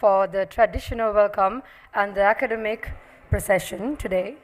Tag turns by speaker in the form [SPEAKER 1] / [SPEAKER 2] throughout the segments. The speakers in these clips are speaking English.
[SPEAKER 1] for the traditional welcome and the academic procession today.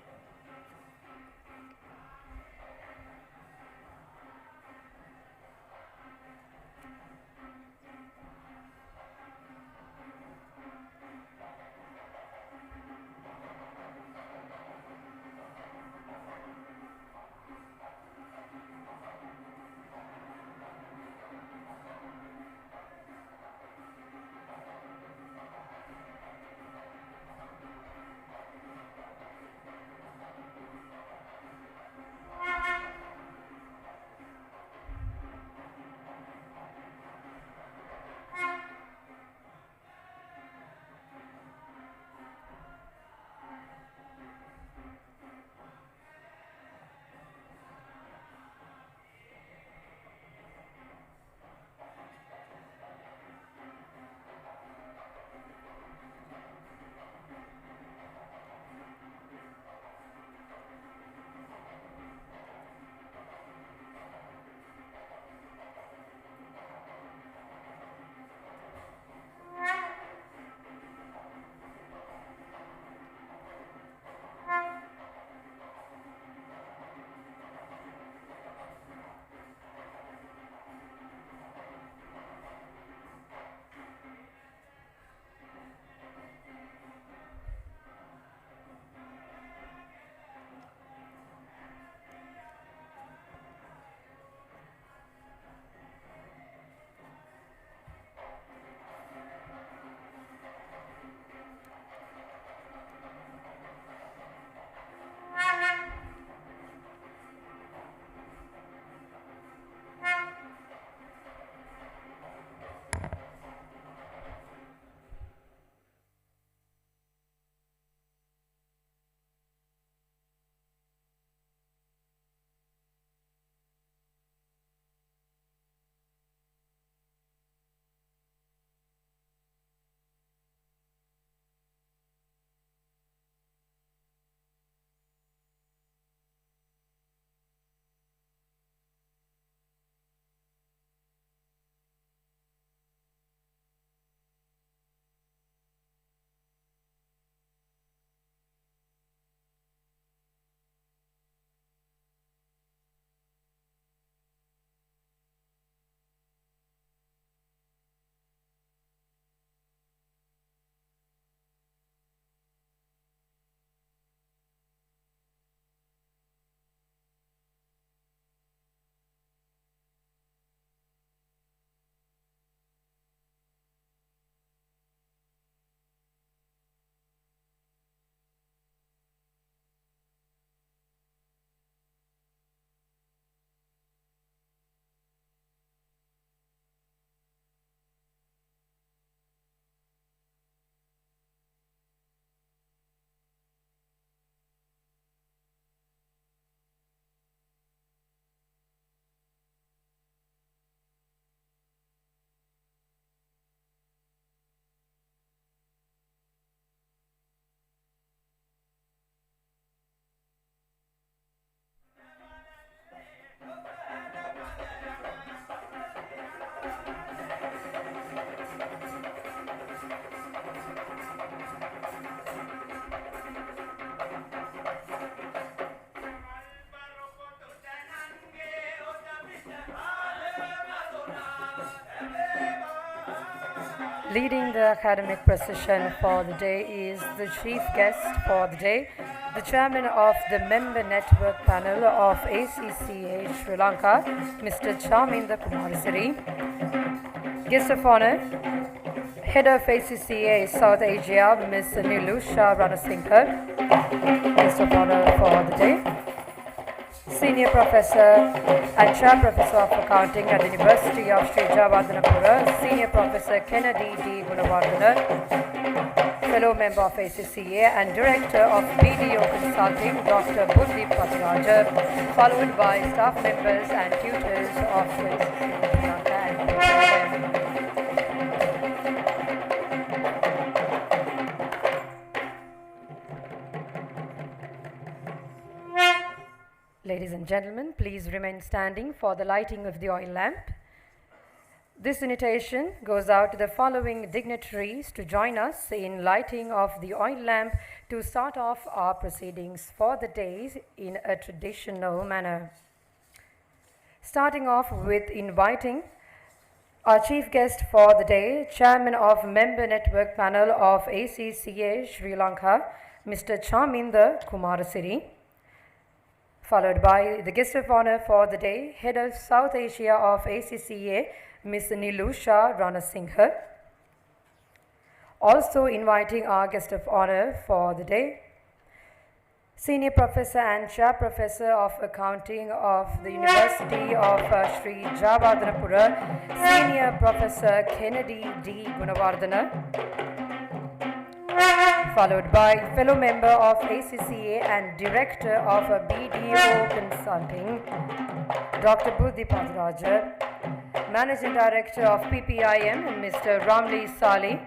[SPEAKER 1] Leading the academic procession for the day is the chief guest for the day, the chairman of the member network panel of ACCA Sri Lanka, Mr. Chaminda Kumarisiri. Guest of honor, head of ACCA South Asia, Ms. Nilusha Ranasinkar. Guest of honor for the day, Senior Professor and Chair Professor of Accounting at the University of Sri Jawadanapura, Senior Professor Kennedy D. Gunawardana, Fellow Member of ACCA and Director of BDO Consulting, Dr. Buddhi Patiraja, followed by staff members and tutors of Ladies and gentlemen, please remain standing for the lighting of the oil lamp. This invitation goes out to the following dignitaries to join us in lighting of the oil lamp to start off our proceedings for the day in a traditional manner. Starting off with inviting our chief guest for the day, Chairman of Member Network Panel of ACCA Sri Lanka, Mr. Chaminda Kumarasiri, followed by the guest of honor for the day, Head of South Asia of ACCA, Ms. Nilusha Ranasinghe. Also inviting our guest of honor for the day, Senior Professor and Chair Professor of Accounting of the University of Sri Javadanapura, Senior Professor Kennedy D. Gunawardana, followed by fellow member of ACCA and Director of BDO Consulting, Dr. Buddhi Padaraja, Managing Director of PPIM, Mr. Ramli Sali,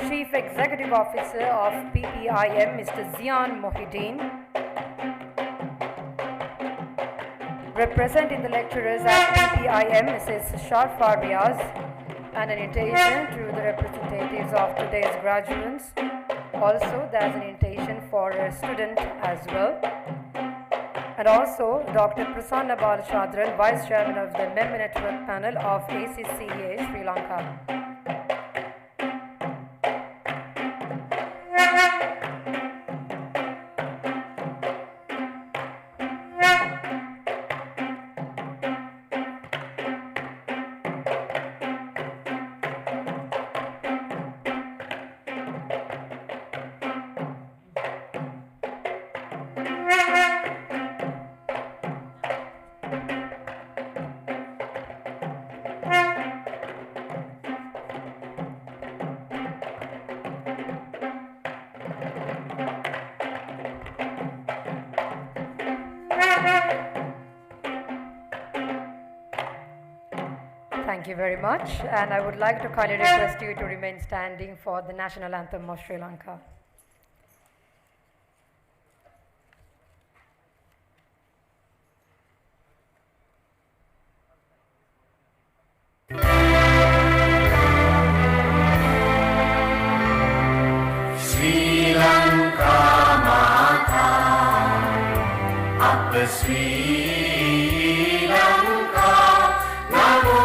[SPEAKER 1] Chief Executive Officer of PPIM, Mr. Zian Mohideen, representing the lecturers at PPIM, Mrs. Sharfa Riaz, and an invitation to the representatives of today's graduates. Also, there's an invitation for a student as well. And also, Dr. Prasanna Balachandran, Vice Chairman of the Member Network Panel of ACCA Sri Lanka. Thank you very much, and I would like to kindly request you to remain standing for the national anthem of Sri Lanka.
[SPEAKER 2] Sri Lanka Mata, Appa Sri Lanka, Namo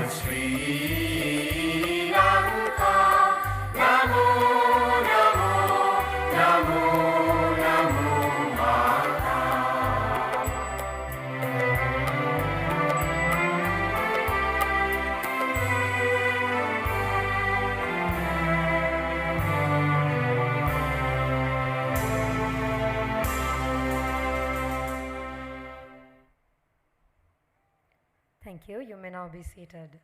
[SPEAKER 2] Sri Lanka, Namo, Namo, Namo, Namo Mata.
[SPEAKER 1] Thank you. You may now be seated.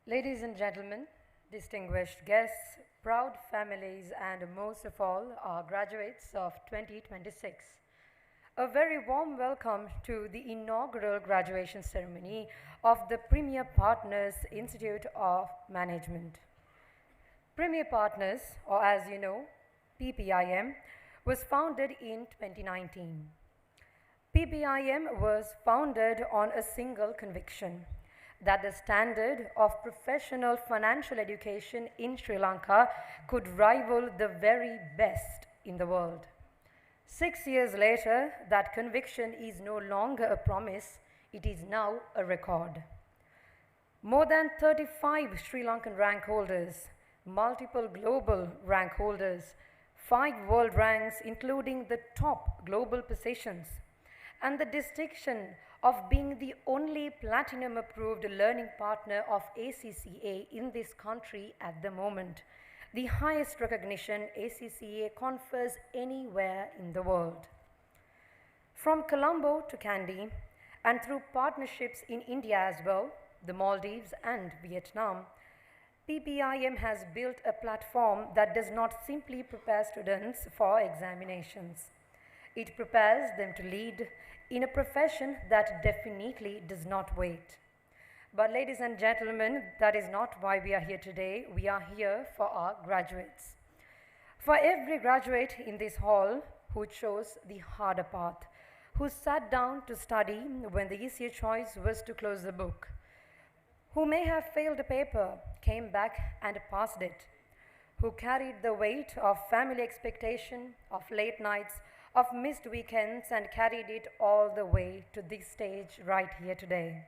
[SPEAKER 1] Ladies and gentlemen, distinguished guests, proud families, and most of all, our graduates of 2026. A very warm welcome to the inaugural graduation ceremony of the Premier Partners Institute of Management. Premier Partners, or as you know, PPIM, was founded in 2019. PPIM was founded on a single conviction that the standard of professional financial education in Sri Lanka could rival the very best in the world. 6 years later, that conviction is no longer a promise, it is now a record. More than 35 Sri Lankan rank holders, multiple global rank holders, 5 world ranks including the top global positions, and the distinction of being the only platinum approved learning partner of ACCA in this country at the moment, the highest recognition ACCA confers anywhere in the world. From Colombo to Kandy, and through partnerships in India as well, the Maldives and Vietnam, PPIM has built a platform that does not simply prepare students for examinations. It prepares them to lead in a profession that definitely does not wait. But ladies and gentlemen, that is not why we are here today. We are here for our graduates. For every graduate in this hall who chose the harder path, who sat down to study when the easier choice was to close the book, who may have failed a paper, came back and passed it, who carried the weight of family expectation, of late nights, of missed weekends, and carried it all the way to this stage right here today.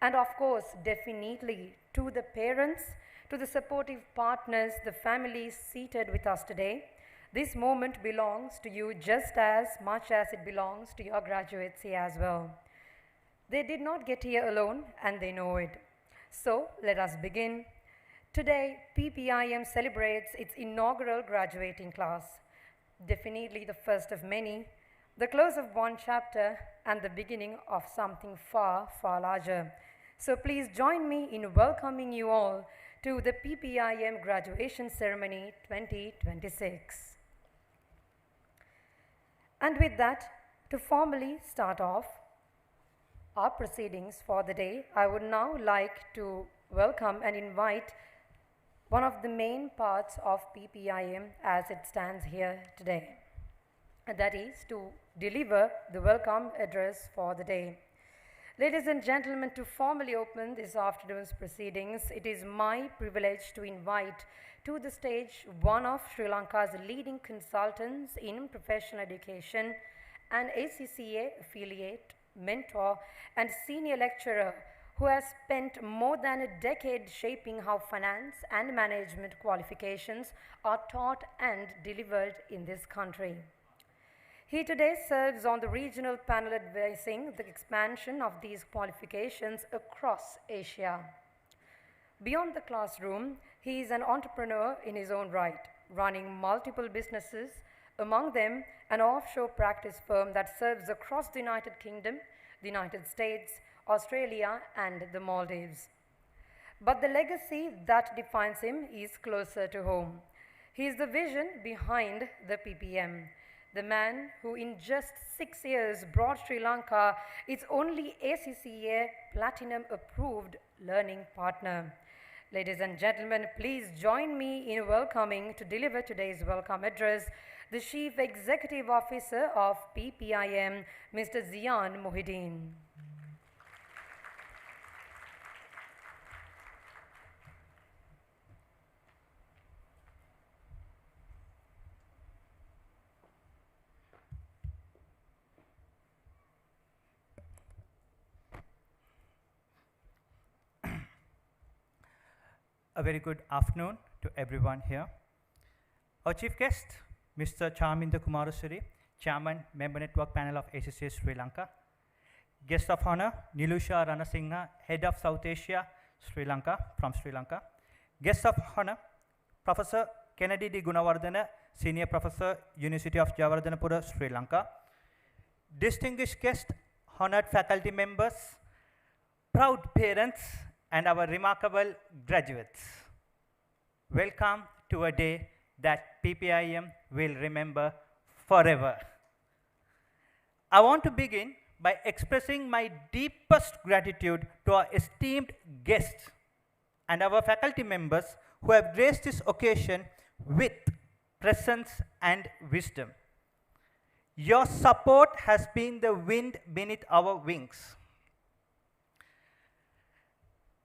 [SPEAKER 1] And of course, definitely to the parents, to the supportive partners, the families seated with us today, this moment belongs to you just as much as it belongs to your graduates here as well. They did not get here alone, and they know it. So let us begin. Today, PPIM celebrates its inaugural graduating class. Definitely the first of many, the close of one chapter and the beginning of something far, far larger. So please join me in welcoming you all to the PPIM Graduation Ceremony 2026. And with that, to formally start off our proceedings for the day, I would now like to welcome and invite one of the main parts of PPIM as it stands here today, and that is to deliver the welcome address for the day. Ladies and gentlemen, to formally open this afternoon's proceedings, it is my privilege to invite to the stage one of Sri Lanka's leading consultants in professional education, an ACCA affiliate, mentor, and senior lecturer who has spent more than a decade shaping how finance and management qualifications are taught and delivered in this country. He today serves on the regional panel advising the expansion of these qualifications across Asia. Beyond the classroom, he is an entrepreneur in his own right, running multiple businesses, among them an offshore practice firm that serves across the United Kingdom, the United States, Australia, and the Maldives. But the legacy that defines him is closer to home. He is the vision behind the PPM, the man who in just 6 years brought Sri Lanka its only ACCA Platinum approved learning partner. Ladies and gentlemen, please join me in welcoming to deliver today's welcome address the Chief Executive Officer of PPIM, Mr. Zian Mohideen.
[SPEAKER 3] A very good afternoon to everyone here. Our chief guest, Mr. Chaminda Kumarasuri, Chairman, Member Network Panel of ACCA Sri Lanka. Guest of honor, Nilusha Ranasinghe, Head of South Asia, Sri Lanka, from Sri Lanka. Guest of honor, Professor Kennedy D. Gunawardena, Senior Professor, University of Jawaharlandapura, Sri Lanka. Distinguished guest, honored faculty members, proud parents, and our remarkable graduates. Welcome to a day that PPIM will remember forever. I want to begin by expressing my deepest gratitude to our esteemed guests and our faculty members who have graced this occasion with presence and wisdom. Your support has been the wind beneath our wings.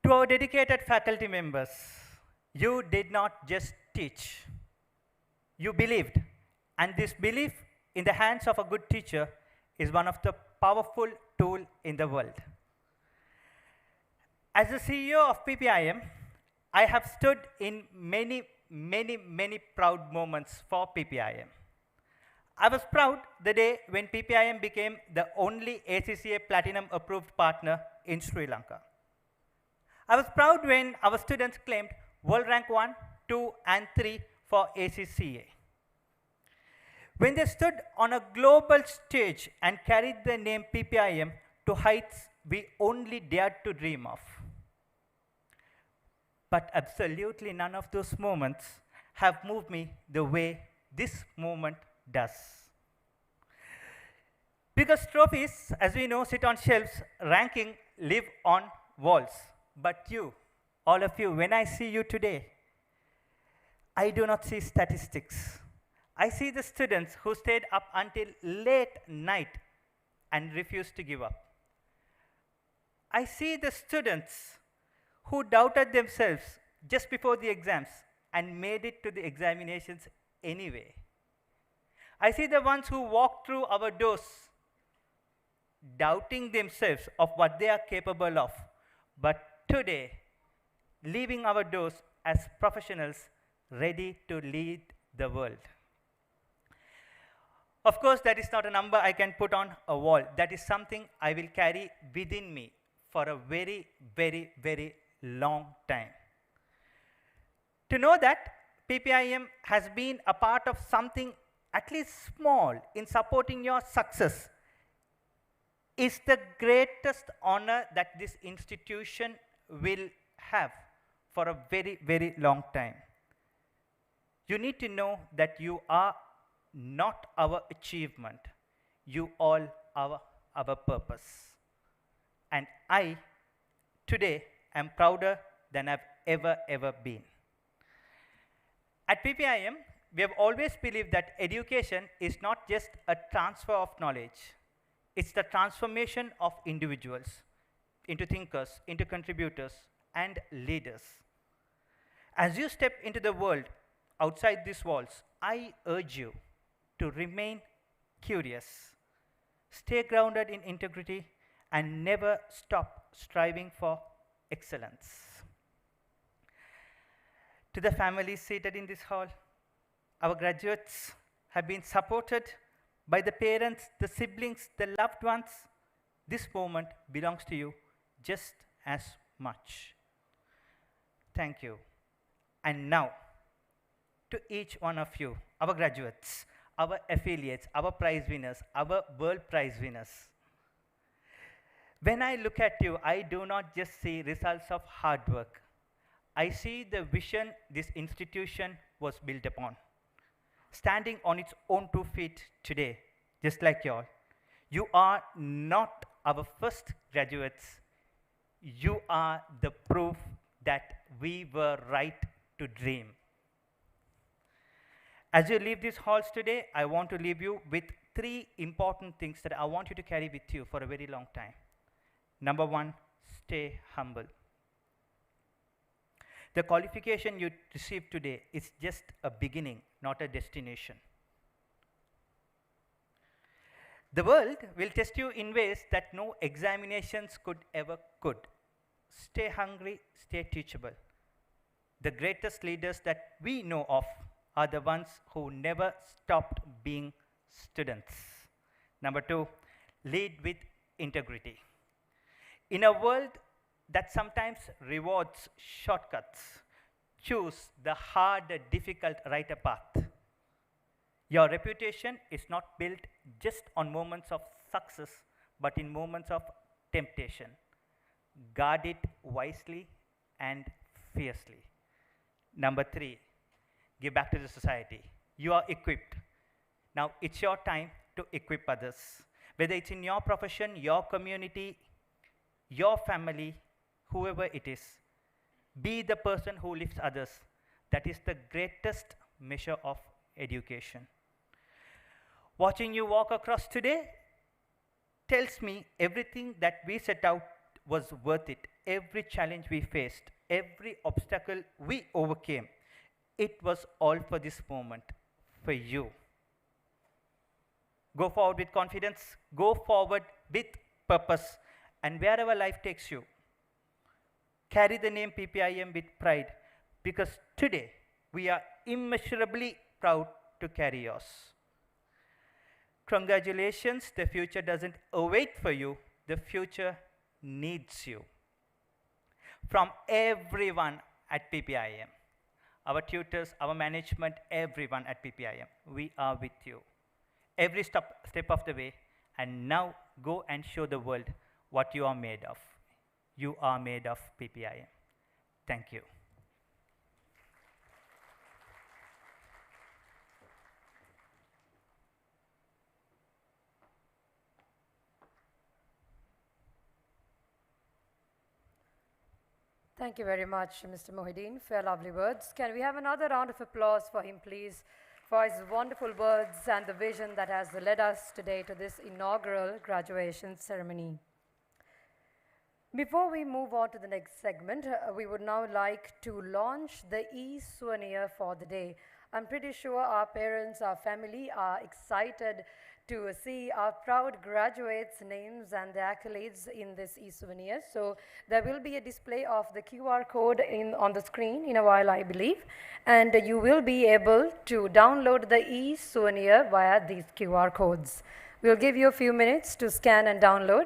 [SPEAKER 3] To our dedicated faculty members, you did not just teach, you believed, and this belief in the hands of a good teacher is one of the powerful tools in the world. As the CEO of PPIM, I have stood in many proud moments for PPIM. I was proud the day when PPIM became the only ACCA Platinum approved partner in Sri Lanka. I was proud when our students claimed World Rank 1, 2, and 3 for ACCA. When they stood on a global stage and carried the name PPIM to heights we only dared to dream of. But absolutely none of those moments have moved me the way this moment does. Because trophies, as we know, sit on shelves, ranking live on walls. But you, all of you, when I see you today, I do not see statistics. I see the students who stayed up until late night and refused to give up. I see the students who doubted themselves just before the exams and made it to the examinations anyway. I see the ones who walked through our doors doubting themselves of what they are capable of, but today leaving our doors as professionals ready to lead the world. Of course, that is not a number I can put on a wall. That is something I will carry within me for a very long time. To know that PPIM has been a part of something at least small in supporting your success is the greatest honor that this institution will have for a very long time. You need to know that you are not our achievement. You all are our purpose. And I, today, am prouder than I've ever been. At PPIM, we have always believed that education is not just a transfer of knowledge. It's the transformation of individuals into thinkers, into contributors, and leaders. As you step into the world outside these walls, I urge you to remain curious, stay grounded in integrity, and never stop striving for excellence. To the families seated in this hall, our graduates have been supported by the parents, the siblings, the loved ones. This moment belongs to you just as much. Thank you. And now, to each one of you, our graduates, our affiliates, our prize winners, our world prize winners. When I look at you, I do not just see results of hard work. I see the vision this institution was built upon. Standing on its own 2 feet today, just like you all. You are not our first graduates. You are the proof that we were right to dream. As you leave these halls today, I want to leave you with 3 important things that I want you to carry with you for a very long time. Number 1, stay humble. The qualification you received today is just a beginning, not a destination. The world will test you in ways that no examinations could ever could. Stay hungry, stay teachable. The greatest leaders that we know of are the ones who never stopped being students. Number 2, lead with integrity. In a world that sometimes rewards shortcuts, choose the hard, difficult, right path. Your reputation is not built just on moments of success, but in moments of temptation. Guard it wisely and fiercely. Number 3, give back to the society. You are equipped. Now it's your time to equip others. Whether it's in your profession, your community, your family, whoever it is, be the person who lifts others. That is the greatest measure of education. Watching you walk across today tells me everything that we set out was worth it. Every challenge we faced, every obstacle we overcame, it was all for this moment, for you. Go forward with confidence, go forward with purpose, and wherever life takes you, carry the name PPIM with pride, because today we are immeasurably proud to carry yours. Congratulations, the future doesn't await for you, the future needs you. From everyone at PPIM, our tutors, our management, everyone at PPIM, we are with you. Every step of the way, and now go and show the world what you are made of. You are made of PPIM. Thank you.
[SPEAKER 1] Thank you very much, Mr. Mohideen, for your lovely words. Can we have another round of applause for him, please, for his wonderful words and the vision that has led us today to this inaugural graduation ceremony. Before we move on to the next segment, we would now like to launch the e-souvenir for the day. I'm pretty sure our parents, our family are excited to see our proud graduates' names and their accolades in this e-souvenir. So there will be a display of the QR code on the screen in a while, I believe, and you will be able to download the e-souvenir via these QR codes. We'll give you a few minutes to scan and download.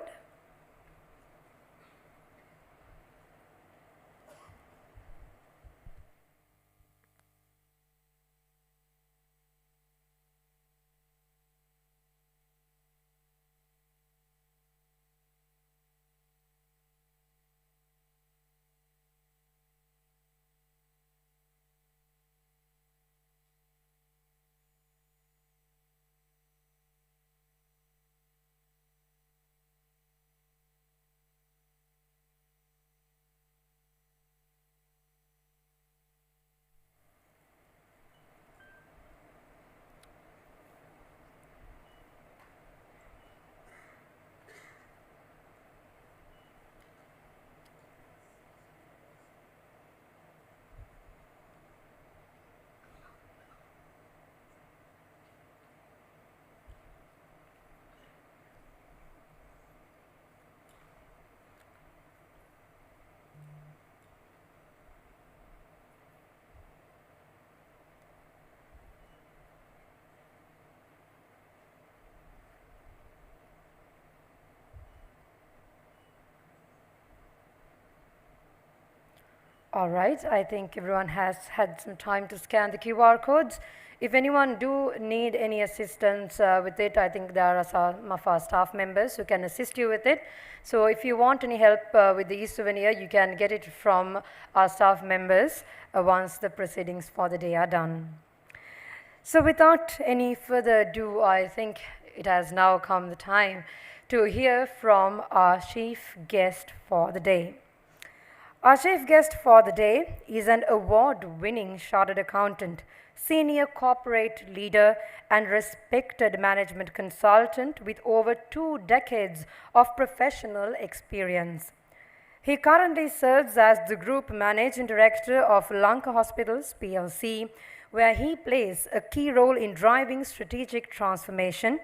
[SPEAKER 1] All right, I think everyone has had some time to scan the QR codes. If anyone do need any assistance with it, I think there are some of our staff members who can assist you with it. So if you want any help with the e-souvenir, you can get it from our staff members once the proceedings for the day are done. So without any further ado, I think it has now come the time to hear from our chief guest for the day. Our chief guest for the day is an award-winning chartered accountant, senior corporate leader, and respected management consultant with over 2 decades of professional experience. He currently serves as the Group Managing Director of Lanka Hospitals PLC, where he plays a key role in driving strategic transformation,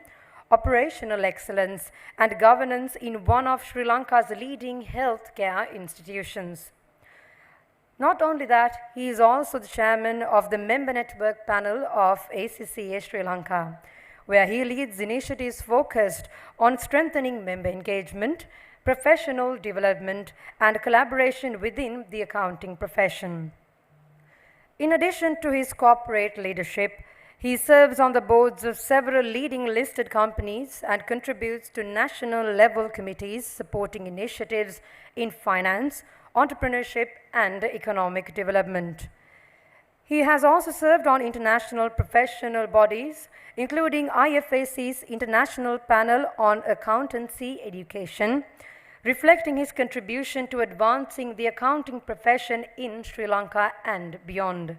[SPEAKER 1] operational excellence, and governance in one of Sri Lanka's leading healthcare institutions. Not only that, he is also the chairman of the member network panel of ACCA Sri Lanka, where he leads initiatives focused on strengthening member engagement, professional development, and collaboration within the accounting profession. In addition to his corporate leadership, he serves on the boards of several leading listed companies and contributes to national level committees supporting initiatives in finance, entrepreneurship, and economic development. He has also served on international professional bodies, including IFAC's International Panel on Accountancy Education, reflecting his contribution to advancing the accounting profession in Sri Lanka and beyond.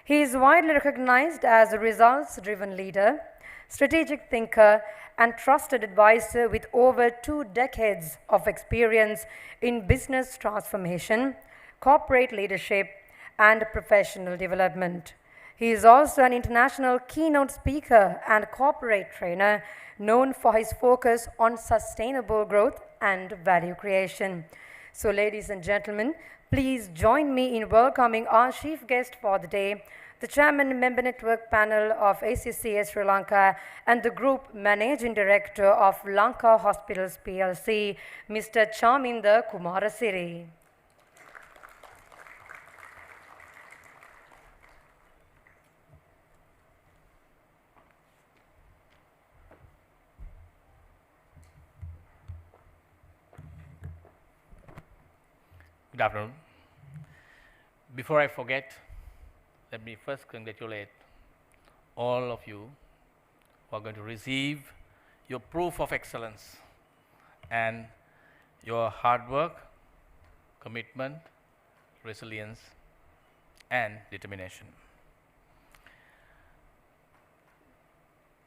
[SPEAKER 1] He is widely recognized as a results-driven leader, strategic thinker, and trusted advisor with over 2 decades of experience in business transformation, corporate leadership, and professional development. He is also an international keynote speaker and corporate trainer known for his focus on sustainable growth and value creation. So, ladies and gentlemen, please join me in welcoming our chief guest for the day, the Chairman Member Network Panel of ACCA Sri Lanka and the Group Managing Director of Lanka Hospitals PLC, Mr. Chaminda Kumarasiri.
[SPEAKER 4] Good afternoon. Before I forget, let me first congratulate all of you who are going to receive your proof of excellence and your hard work, commitment, resilience, and determination.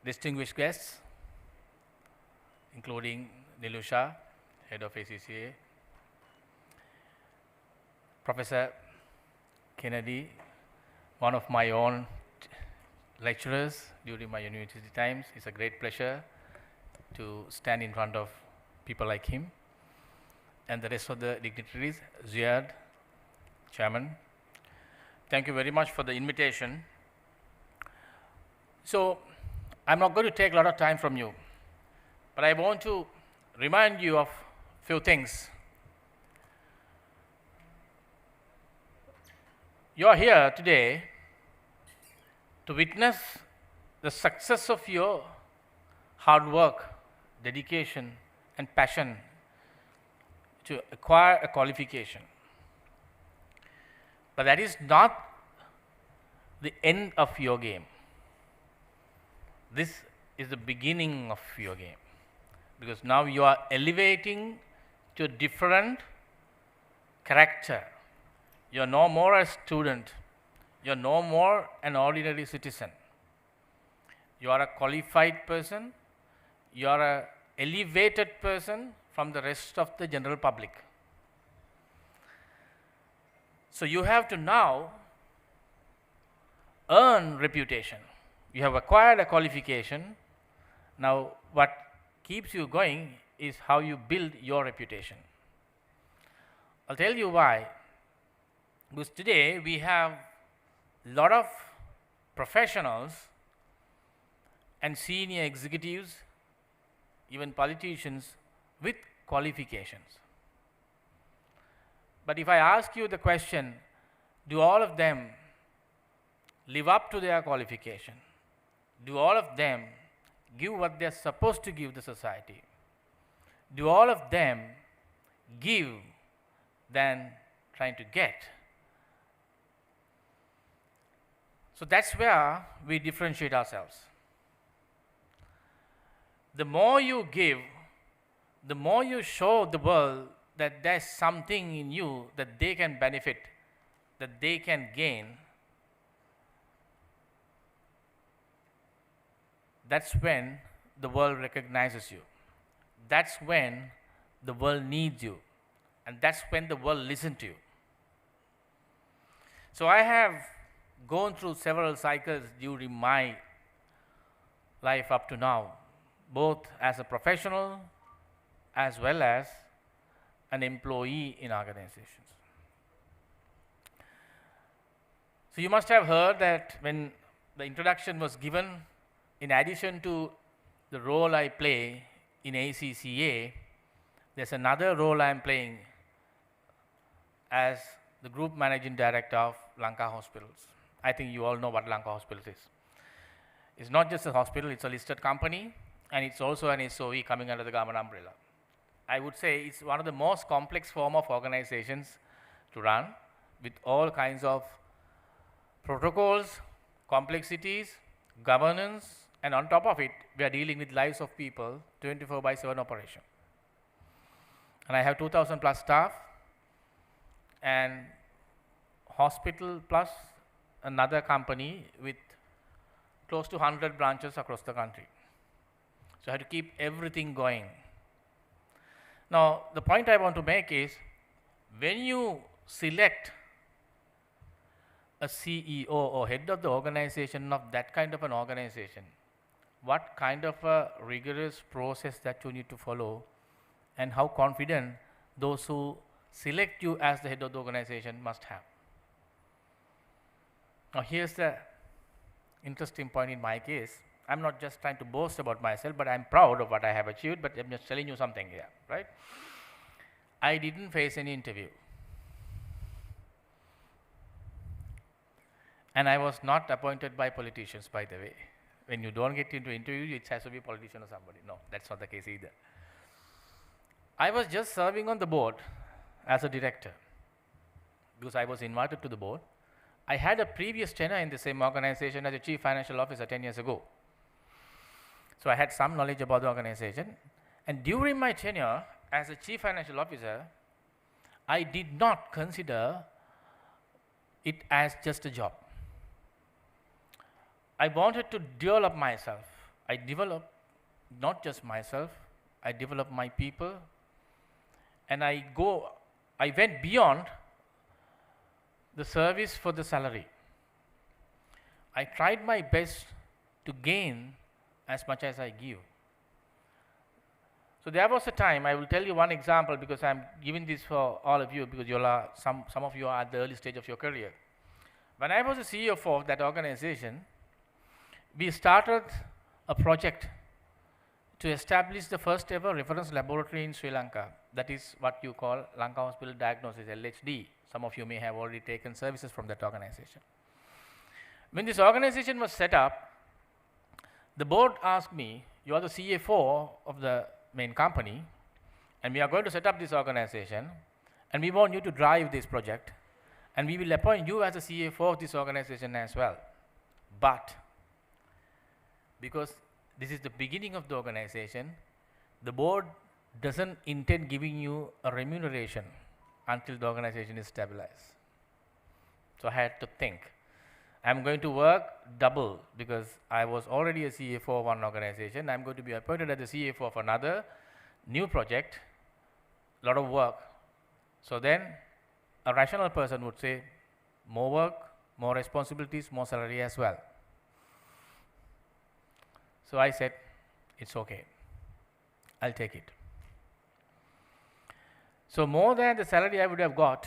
[SPEAKER 4] Distinguished guests, including Nilusha, Head of ACCA, Professor Kennedy, one of my own lecturers during my university times. It's a great pleasure to stand in front of people like him. And the rest of the dignitaries, Ziad, Chairman, thank you very much for the invitation. So, I'm not going to take a lot of time from you, but I want to remind you of a few things. You are here today to witness the success of your hard work, dedication, and passion to acquire a qualification. But that is not the end of your game. This is the beginning of your game, because now you are elevating to a different character. You are no more a student, you are no more an ordinary citizen. You are a qualified person, you are an elevated person from the rest of the general public. So you have to now earn reputation. You have acquired a qualification. Now what keeps you going is how you build your reputation. I'll tell you why. Because today we have a lot of professionals and senior executives, even politicians with qualifications. But if I ask you the question, do all of them live up to their qualification? Do all of them give what they are supposed to give the society? Do all of them give than trying to get? So that's where we differentiate ourselves. The more you give, the more you show the world that there's something in you that they can benefit, that they can gain. That's when the world recognizes you. That's when the world needs you. And that's when the world listens to you. So I have gone through several cycles during my life up to now, both as a professional as well as an employee in organizations. So you must have heard that when the introduction was given, in addition to the role I play in ACCA, there's another role I'm playing as the Group Managing Director of Lanka Hospitals. I think you all know what Lanka Hospitals is. It's not just a hospital, it's a listed company, and it's also an SOE coming under the government umbrella. I would say it's one of the most complex form of organizations to run, with all kinds of protocols, complexities, governance, and on top of it, we are dealing with lives of people, 24/7 operation. And I have 2,000 plus staff, and hospital plus another company with close to 100 branches across the country. So I have to keep everything going. Now, the point I want to make is, when you select a CEO or head of the organization of that kind of an organization, what kind of a rigorous process that you need to follow, and how confident those who select you as the head of the organization must have. Now, here's the interesting point in my case. I'm not just trying to boast about myself, but I'm proud of what I have achieved, but I'm just telling you something here, right? I didn't face any interview. And I was not appointed by politicians, by the way. When you don't get into interview, it has to be a politician or somebody. No, that's not the case either. I was just serving on the board as a director because I was invited to the board. I had a previous tenure in the same organization as a chief financial officer 10 years ago. So I had some knowledge about the organization. And during my tenure as a chief financial officer, I did not consider it as just a job. I wanted to develop myself. I developed not just myself, I developed my people, and I went beyond the service for the salary. I tried my best to gain as much as I give. So there was a time, I will tell you one example because I'm giving this for all of you because you are some of you are at the early stage of your career. When I was the CEO of that organization, we started a project to establish the first ever reference laboratory in Sri Lanka. That is what you call Lanka Hospital Diagnosis, LHD. Some of you may have already taken services from that organization. When this organization was set up, the board asked me, you are the CFO of the main company, and we are going to set up this organization, and we want you to drive this project, and we will appoint you as the CFO of this organization as well. But because this is the beginning of the organization, the board doesn't intend giving you a remuneration until the organization is stabilized. So I had to think. I'm going to work double because I was already a CFO of one organization. I'm going to be appointed as the CFO of another new project, a lot of work. So then a rational person would say, more work, more responsibilities, more salary as well. So I said, it's okay, I'll take it. So more than the salary I would have got,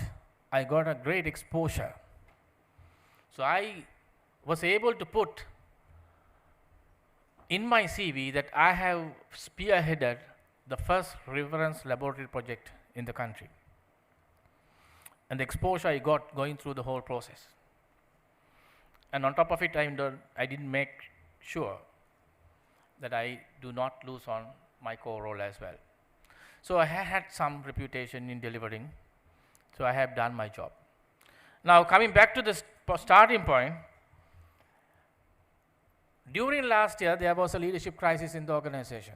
[SPEAKER 4] I got a great exposure. So I was able to put in my CV that I have spearheaded the first reference laboratory project in the country. And the exposure I got going through the whole process. And on top of it, I didn't make sure that I do not lose on my core role as well. So I had some reputation in delivering, so I have done my job. Now coming back to the starting point, during last year there was a leadership crisis in the organization.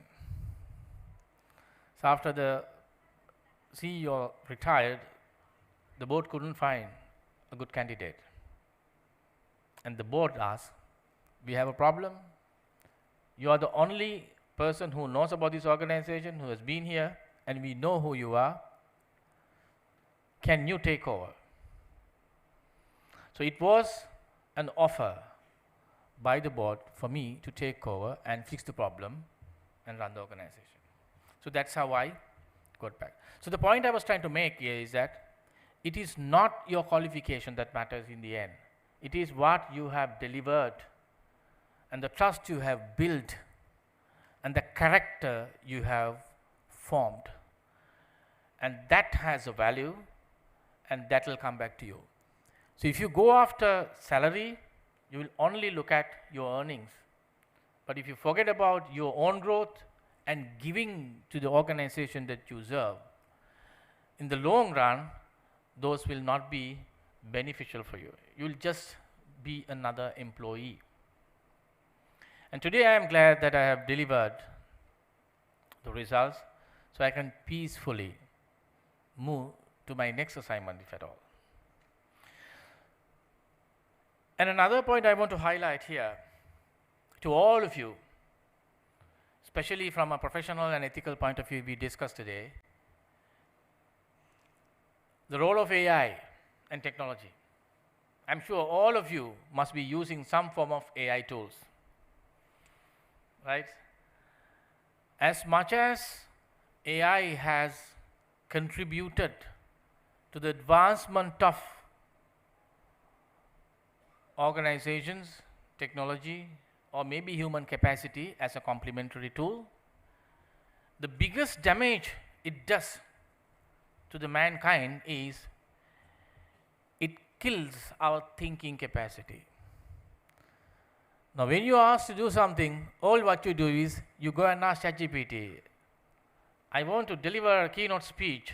[SPEAKER 4] So after the CEO retired, the board couldn't find a good candidate. And the board asked, we have a problem. You are the only person who knows about this organization, who has been here, and we know who you are. Can you take over? So it was an offer by the board for me to take over and fix the problem and run the organization. So that's how I got back. So the point I was trying to make here is that it is not your qualification that matters in the end. It is what you have delivered and the trust you have built and the character you have formed. And that has a value, and that will come back to you. So if you go after salary, you will only look at your earnings. But if you forget about your own growth and giving to the organization that you serve, in the long run, those will not be beneficial for you. You will just be another employee. And today I am glad that I have delivered the results, so I can peacefully move to my next assignment, if at all. And another point I want to highlight here to all of you, especially from a professional and ethical point of view we discussed today, the role of AI and technology. I'm sure all of you must be using some form of AI tools, right? As much as AI has contributed to the advancement of organizations, technology, or maybe human capacity as a complementary tool, the biggest damage it does to the mankind is it kills our thinking capacity. Now, when you are asked to do something, all what you do is you go and ask ChatGPT, I want to deliver a keynote speech,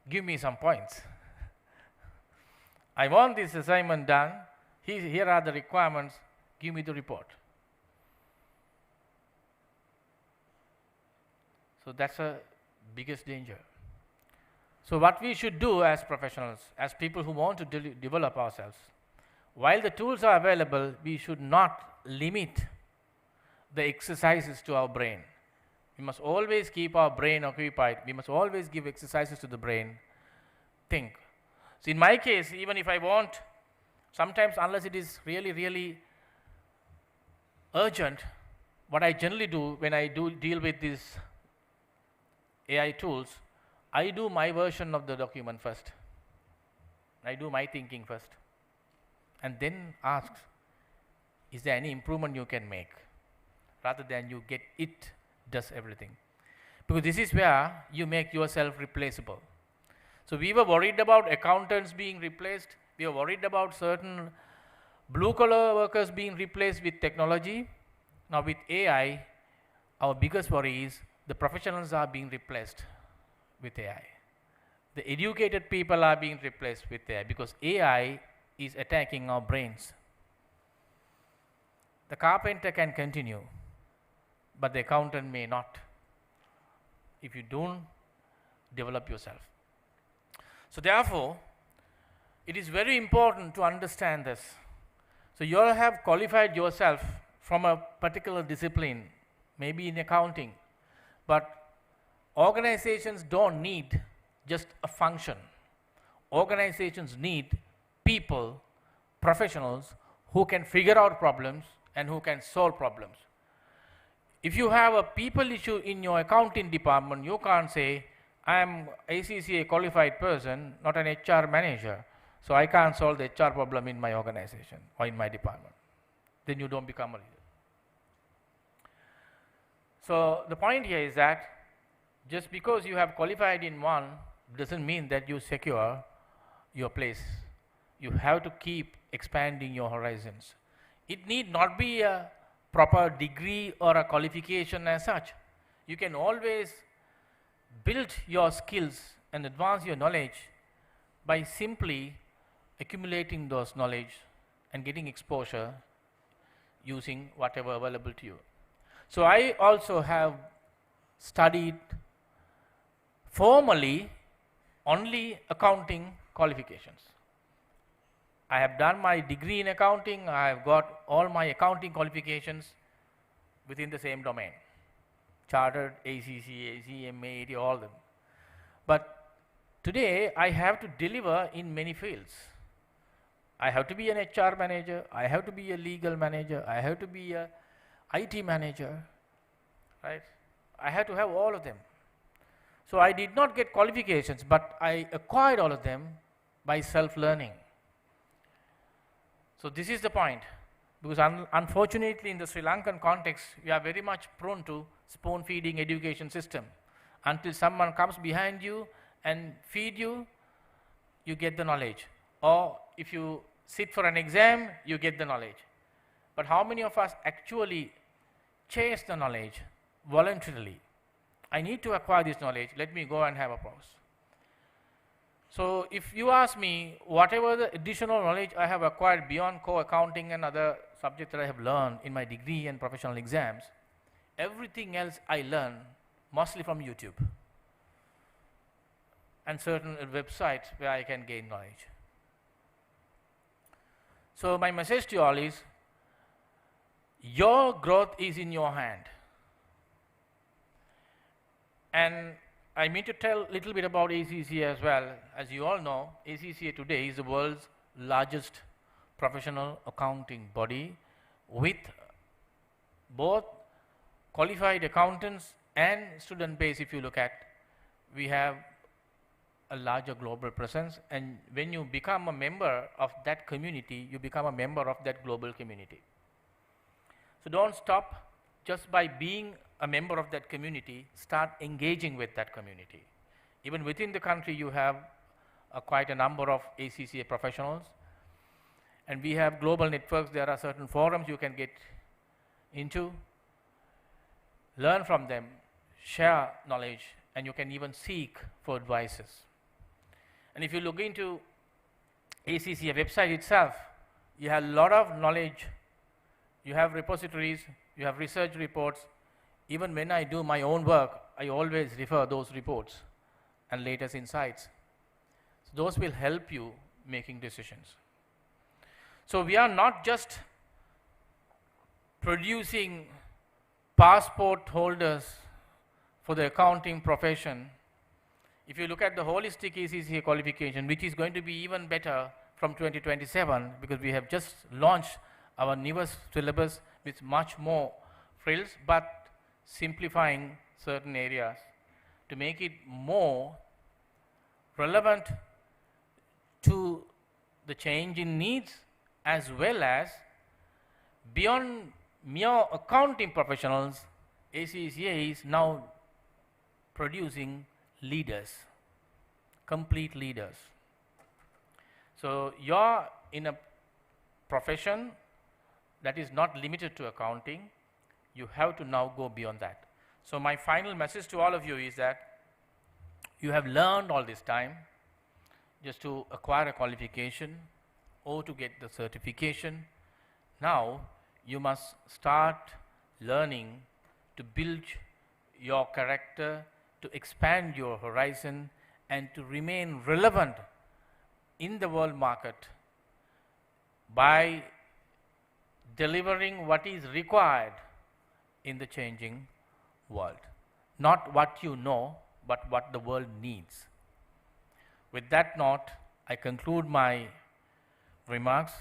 [SPEAKER 4] give me some points. I want this assignment done, here are the requirements, give me the report. So that's the biggest danger. So what we should do as professionals, as people who want to develop ourselves, while the tools are available, we should not limit the exercises to our brain. We must always keep our brain occupied. We must always give exercises to the brain. Think. So in my case, even if I want, sometimes unless it is really, really urgent, what I generally do when I do deal with these AI tools, I do my version of the document first. I do my thinking first. And then ask, is there any improvement you can make? Rather than you get it does everything. Because this is where you make yourself replaceable. So we were worried about accountants being replaced. We were worried about certain blue-collar workers being replaced with technology. Now with AI, our biggest worry is the professionals are being replaced with AI. The educated people are being replaced with AI because AI is attacking our brains. The carpenter can continue, but the accountant may not if you don't develop yourself. So therefore, it is very important to understand this. So you all have qualified yourself from a particular discipline, maybe in accounting, but organizations don't need just a function. Organizations need people, professionals who can figure out problems and who can solve problems. If you have a people issue in your accounting department, you can't say, I am ACCA qualified person, not an HR manager, so I can't solve the HR problem in my organization or in my department. Then you don't become a leader. So the point here is that just because you have qualified in one doesn't mean that you secure your place. You have to keep expanding your horizons. It need not be a proper degree or a qualification as such. You can always build your skills and advance your knowledge by simply accumulating those knowledge and getting exposure using whatever available to you. So I also have studied formally only accounting qualifications. I have done my degree in accounting, I have got all my accounting qualifications within the same domain. Chartered, ACCA, CMA, all of them. But today I have to deliver in many fields. I have to be an HR manager, I have to be a legal manager, I have to be a IT manager, right? I have to have all of them. So I did not get qualifications, but I acquired all of them by self-learning. So this is the point, because unfortunately in the Sri Lankan context, we are very much prone to spoon-feeding education system. Until someone comes behind you and feed you, you get the knowledge. Or if you sit for an exam, you get the knowledge. But how many of us actually chase the knowledge voluntarily? I need to acquire this knowledge, let me go and have a course. So if you ask me, whatever the additional knowledge I have acquired beyond core accounting and other subjects that I have learned in my degree and professional exams, everything else I learn mostly from YouTube and certain websites where I can gain knowledge. So my message to you all is, your growth is in your hand. And I mean to tell a little bit about ACCA as well. As you all know, ACCA today is the world's largest professional accounting body, with both qualified accountants and student base. If you look at, we have a larger global presence, and when you become a member of that community, you become a member of that global community. So don't stop just by being a member of that community, start engaging with that community. Even within the country, you have quite a number of ACCA professionals, and we have global networks. There are certain forums you can get into, learn from them, share knowledge, and you can even seek for advices. And if you look into ACCA website itself, you have a lot of knowledge, you have repositories, you have research reports. Even when I do my own work, I always refer those reports and latest insights. So those will help you making decisions. So we are not just producing passport holders for the accounting profession. If you look at the holistic ACCA qualification, which is going to be even better from 2027, because we have just launched our newest syllabus with much more frills, but simplifying certain areas to make it more relevant to the change in needs, as well as beyond mere accounting professionals. ACCA is now producing leaders, complete leaders. So you're in a profession that is not limited to accounting. You have to now go beyond that. So my final message to all of you is that you have learned all this time just to acquire a qualification or to get the certification. Now you must start learning to build your character, to expand your horizon, and to remain relevant in the world market by delivering what is required in the changing world. Not what you know, but what the world needs. With that note, I conclude my remarks,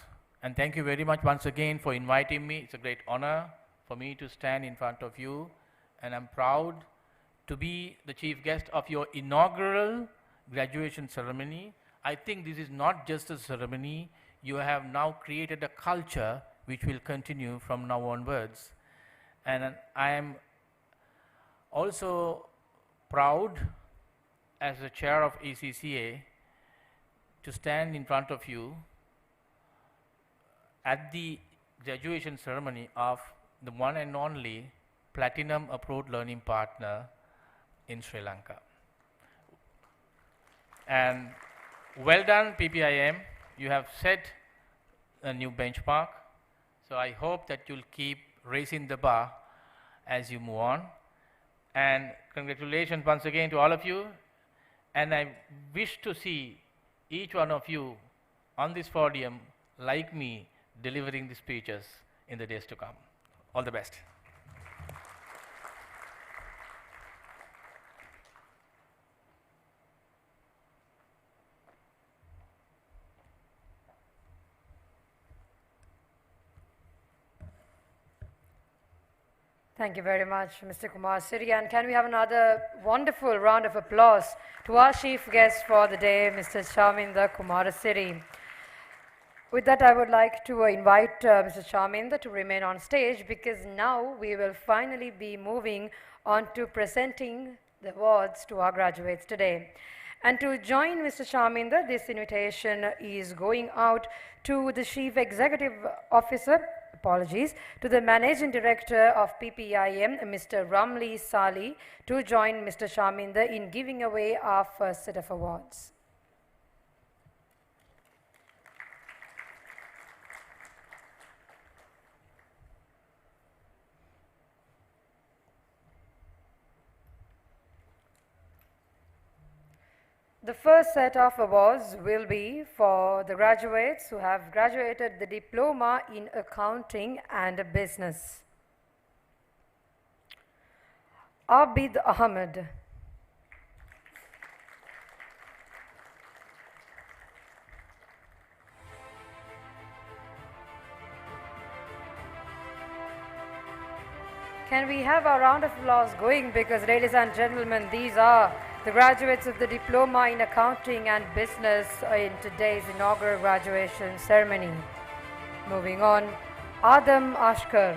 [SPEAKER 4] and thank you very much once again for inviting me. It's a great honor for me to stand in front of you, and I'm proud to be the chief guest of your inaugural graduation ceremony. I think this is not just a ceremony. You have now created a culture which will continue from now onwards. And I am also proud as the chair of ACCA to stand in front of you at the graduation ceremony of the one and only platinum approved learning partner in Sri Lanka. And well done, PPIM. You have set a new benchmark. So I hope that you'll keep raising the bar as you move on. And congratulations once again to all of you. And I wish to see each one of you on this podium like me delivering the speeches in the days to come. All the best.
[SPEAKER 1] Thank you very much, Mr. Kumar Siri. And can we have another wonderful round of applause to our chief guest for the day, Mr. Chaminda Kumar Siri. With that, I would like to invite Mr. Charminder to remain on stage, because now we will finally be moving on to presenting the awards to our graduates today. And to join Mr. Charminder, this invitation is going out to the Chief Executive Officer, to the Managing Director of PPIM, Mr. Ramli Sali, to join Mr. Charminder in giving away our first set of awards. The first set of awards will be for the graduates who have graduated the Diploma in Accounting and Business. Abid Ahmed. Can we have a round of applause going, because ladies and gentlemen, these are the graduates of the Diploma in Accounting and Business in today's inaugural graduation ceremony. Moving on, Adam Ashkar.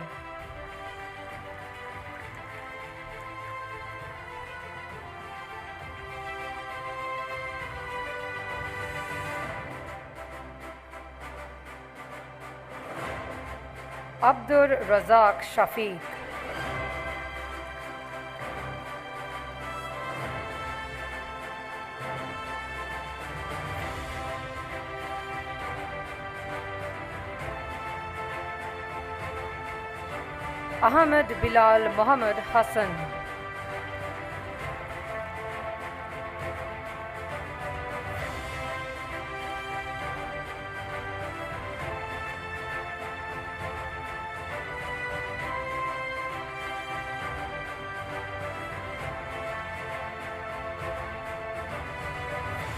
[SPEAKER 1] Abdur Razak Shafiq. Ahmed Bilal Mohammed Hassan.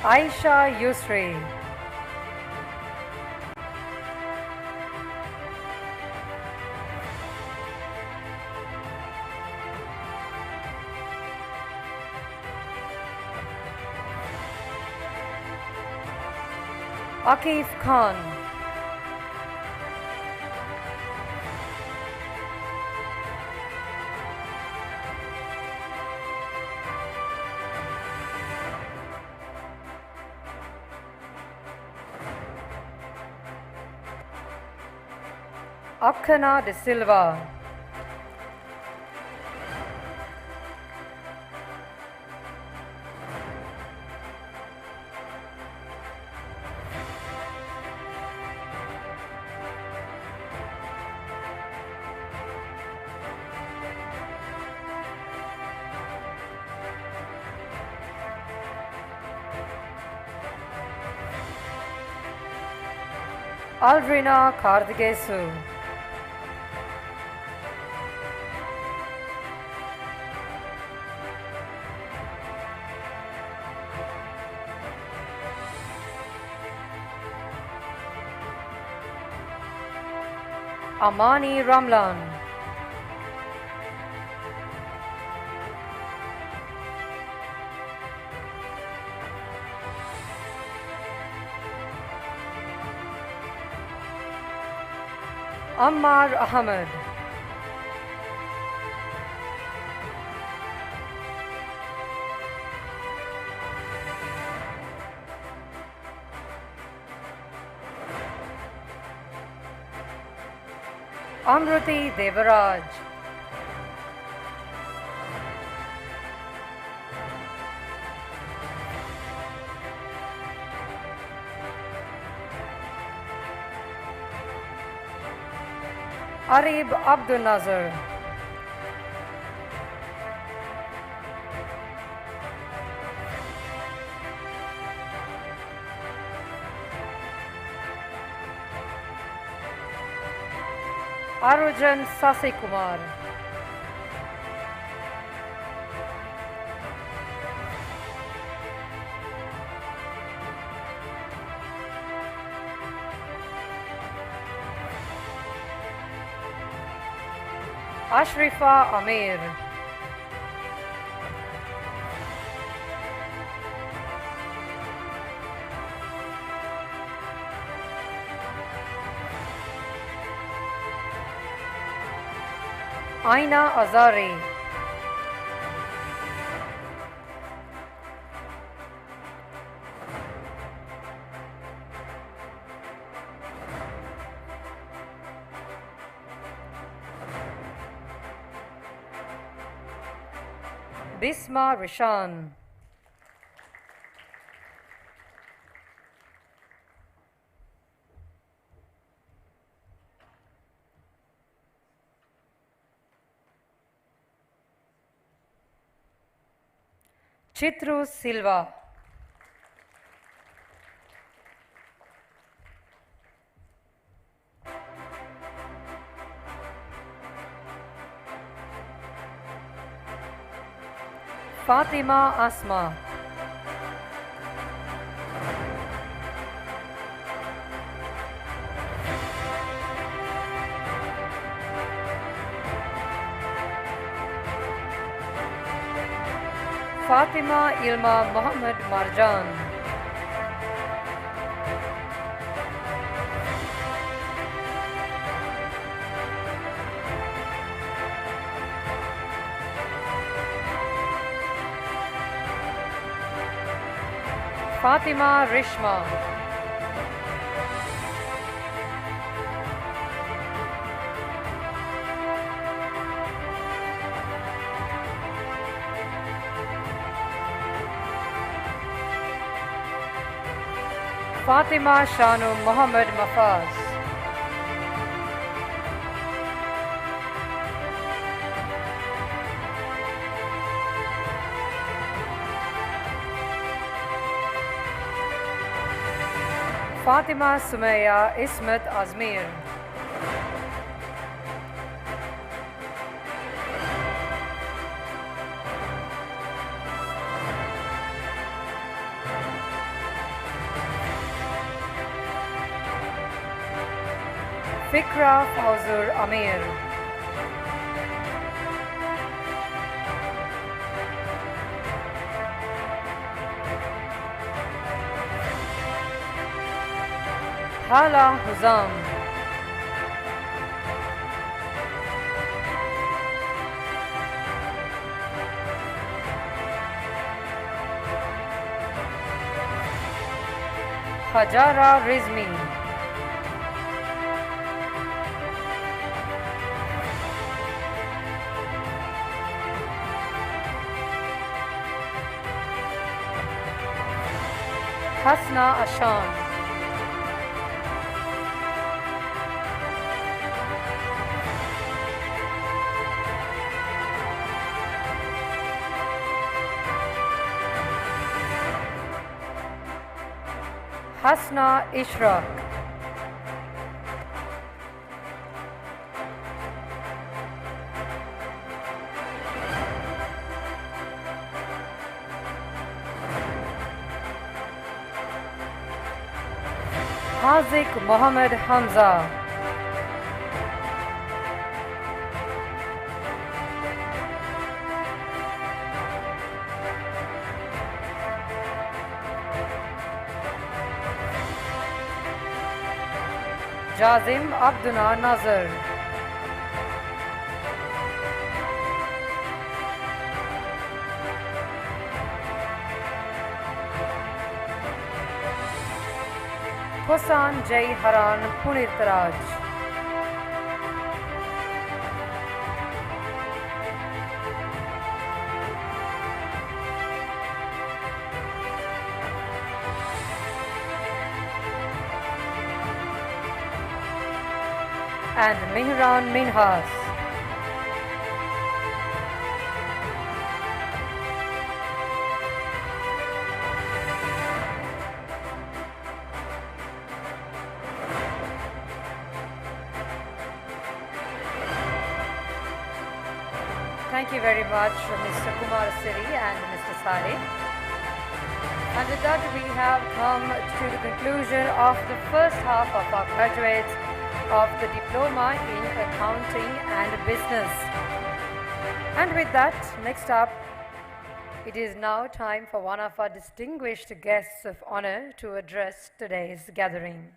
[SPEAKER 1] Aisha Yusri. Akif Khan. Akana de Silva. Aldrina Kardigesu. Amani Ramlan. Ammar Ahmed. Amruti Devaraj. Arib Abdul Nazar. Arujan Sasikumar. Ashrifa Amir. Aina Azari. Bisma Rishan. Chitru Silva. Fatima Asma. Fatima Ilma Muhammad Marjan. Fatima Rishma. Fatima Shanu Muhammad Mafaz. Fatima Sumaya Ismat Azmir. Fikra Fawzur Amir. Hala Huzam. Hajara Rizmi. Hasna Ashan. Hasna Ishraq. Hazik Mohammed Hamza. Jazim Abduna Nazar. Hosan Jai Haran Punirtaraj. And Mihran Minhas. Thank you very much, Mr. Kumar Siri and Mr. Saleh. And with that, we have come to the conclusion of the first half of our graduates of the Diploma in Accounting and Business. And with that, next up, it is now time for one of our distinguished guests of honor to address today's gathering.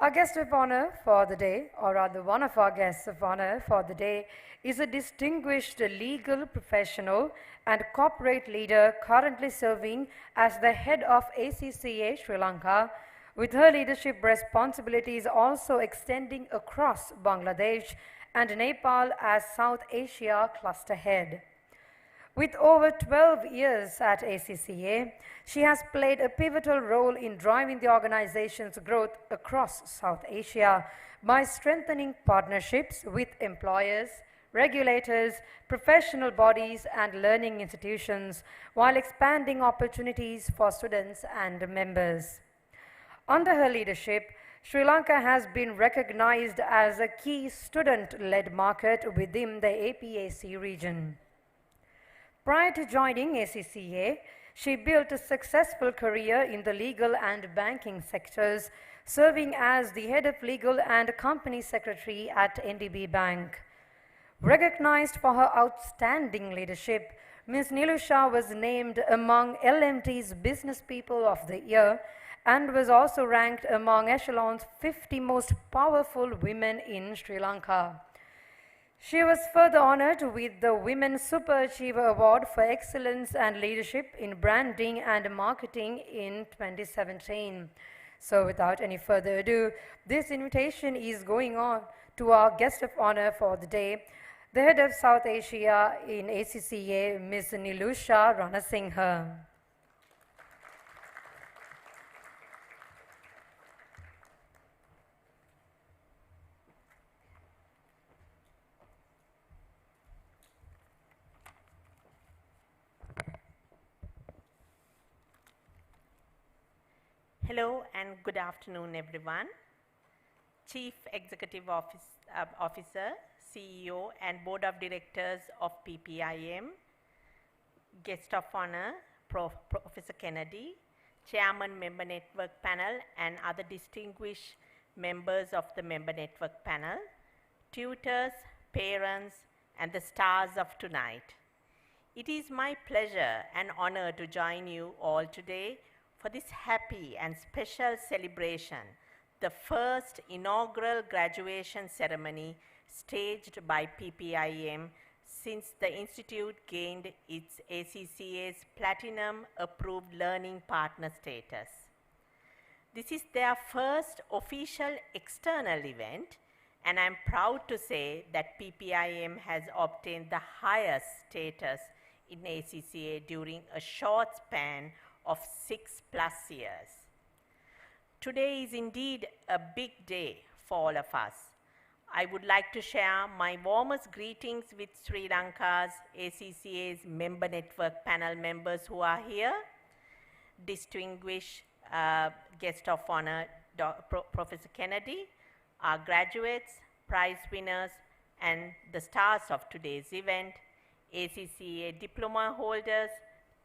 [SPEAKER 1] Our guest of honor for the day, or rather one of our guests of honor for the day, is a distinguished legal professional and corporate leader currently serving as the head of ACCA Sri Lanka, with her leadership responsibilities also extending across Bangladesh and Nepal as South Asia cluster head. With over 12 years at ACCA, she has played a pivotal role in driving the organization's growth across South Asia by strengthening partnerships with employers, regulators, professional bodies, and learning institutions, while expanding opportunities for students and members. Under her leadership, Sri Lanka has been recognized as a key student-led market within the APAC region. Prior to joining ACCA, she built a successful career in the legal and banking sectors, serving as the head of legal and company secretary at NDB Bank. Recognized for her outstanding leadership, Ms. Nilusha was named among LMT's Business People of the Year and was also ranked among Echelon's 50 most powerful women in Sri Lanka. She was further honored with the Women Super Achiever Award for Excellence and Leadership in Branding and Marketing in 2017. So without any further ado, this invitation is going on to our guest of honor for the day, the head of South Asia in ACCA, Ms. Nilusha Ranasinghe.
[SPEAKER 5] Hello and good afternoon, everyone. Chief Executive Officer, CEO and Board of Directors of PPIM, Guest of Honor, Professor Kennedy, Chairman Member Network Panel and other distinguished members of the Member Network Panel, tutors, parents, and the stars of tonight. It is my pleasure and honor to join you all today for this happy and special celebration, the first inaugural graduation ceremony staged by PPIM since the Institute gained its ACCA's Platinum Approved Learning Partner status. This is their first official external event, and I'm proud to say that PPIM has obtained the highest status in ACCA during a short span of 6+ years. Today is indeed a big day for all of us. I would like to share my warmest greetings with Sri Lanka's ACCA's Member Network Panel members who are here, distinguished guest of honor, Professor Kennedy, our graduates, prize winners, and the stars of today's event, ACCA diploma holders,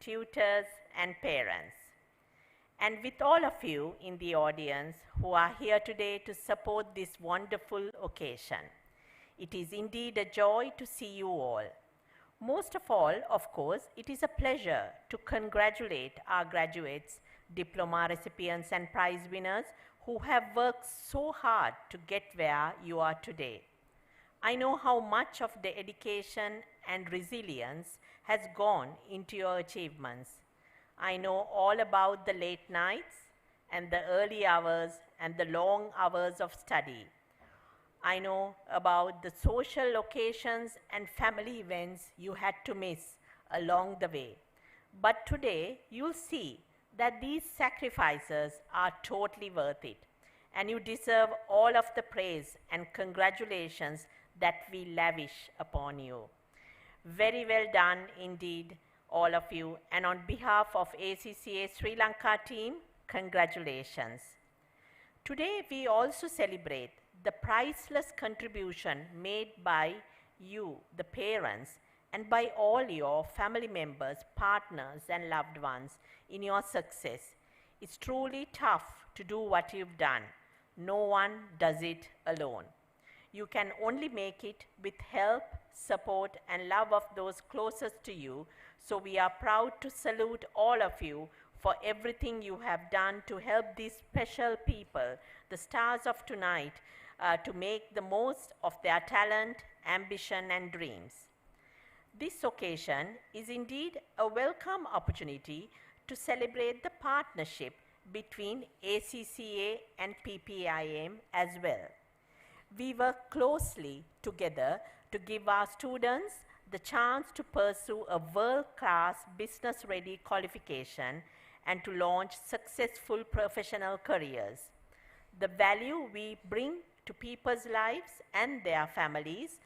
[SPEAKER 5] tutors, and parents. And with all of you in the audience who are here today to support this wonderful occasion. It is indeed a joy to see you all. Most of all, of course, it is a pleasure to congratulate our graduates, diploma recipients, and prize winners who have worked so hard to get where you are today. I know how much of the dedication and resilience has gone into your achievements. I know all about the late nights and the early hours and the long hours of study. I know about the social occasions and family events you had to miss along the way. But today, you'll see that these sacrifices are totally worth it, and you deserve all of the praise and congratulations that we lavish upon you. Very well done indeed, all of you, and on behalf of ACCA Sri Lanka team, congratulations. Today we also celebrate the priceless contribution made by you, the parents, and by all your family members, partners, and loved ones in your success. It's truly tough to do what you've done. No one does it alone. You can only make it with help, support, and love of those closest to you. So we are proud to salute all of you for everything you have done to help these special people, the stars of tonight, to make the most of their talent, ambition, and dreams. This occasion is indeed a welcome opportunity to celebrate the partnership between ACCA and PPIM as well. We work closely together to give our students the chance to pursue a world-class business-ready qualification and to launch successful professional careers. The value we bring to people's lives and their families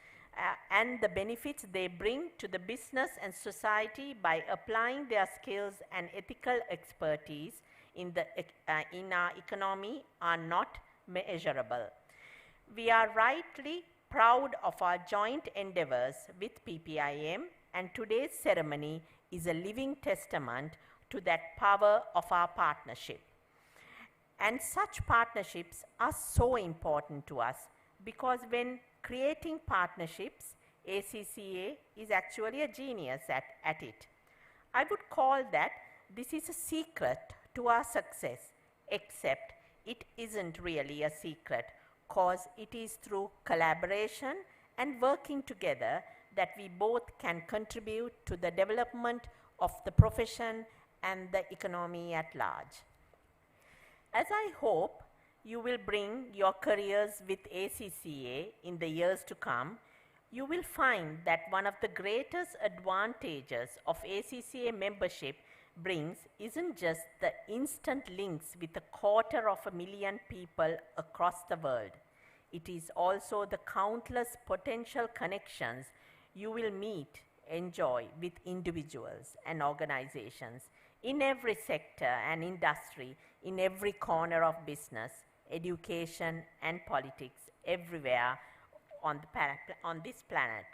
[SPEAKER 5] and the benefits they bring to the business and society by applying their skills and ethical expertise in our economy are not measurable. We are rightly proud of our joint endeavors with PPIM, and today's ceremony is a living testament to that power of our partnership. And such partnerships are so important to us because when creating partnerships, ACCA is actually a genius at it. I would call that this is a secret to our success, except it isn't really a secret because it is through collaboration and working together that we both can contribute to the development of the profession and the economy at large. As I hope you will bring your careers with ACCA in the years to come, you will find that one of the greatest advantages of ACCA membership brings isn't just the instant links with 250,000 people across the world. It is also the countless potential connections you will meet, enjoy with individuals and organizations in every sector and industry, in every corner of business, education and politics, everywhere on this planet.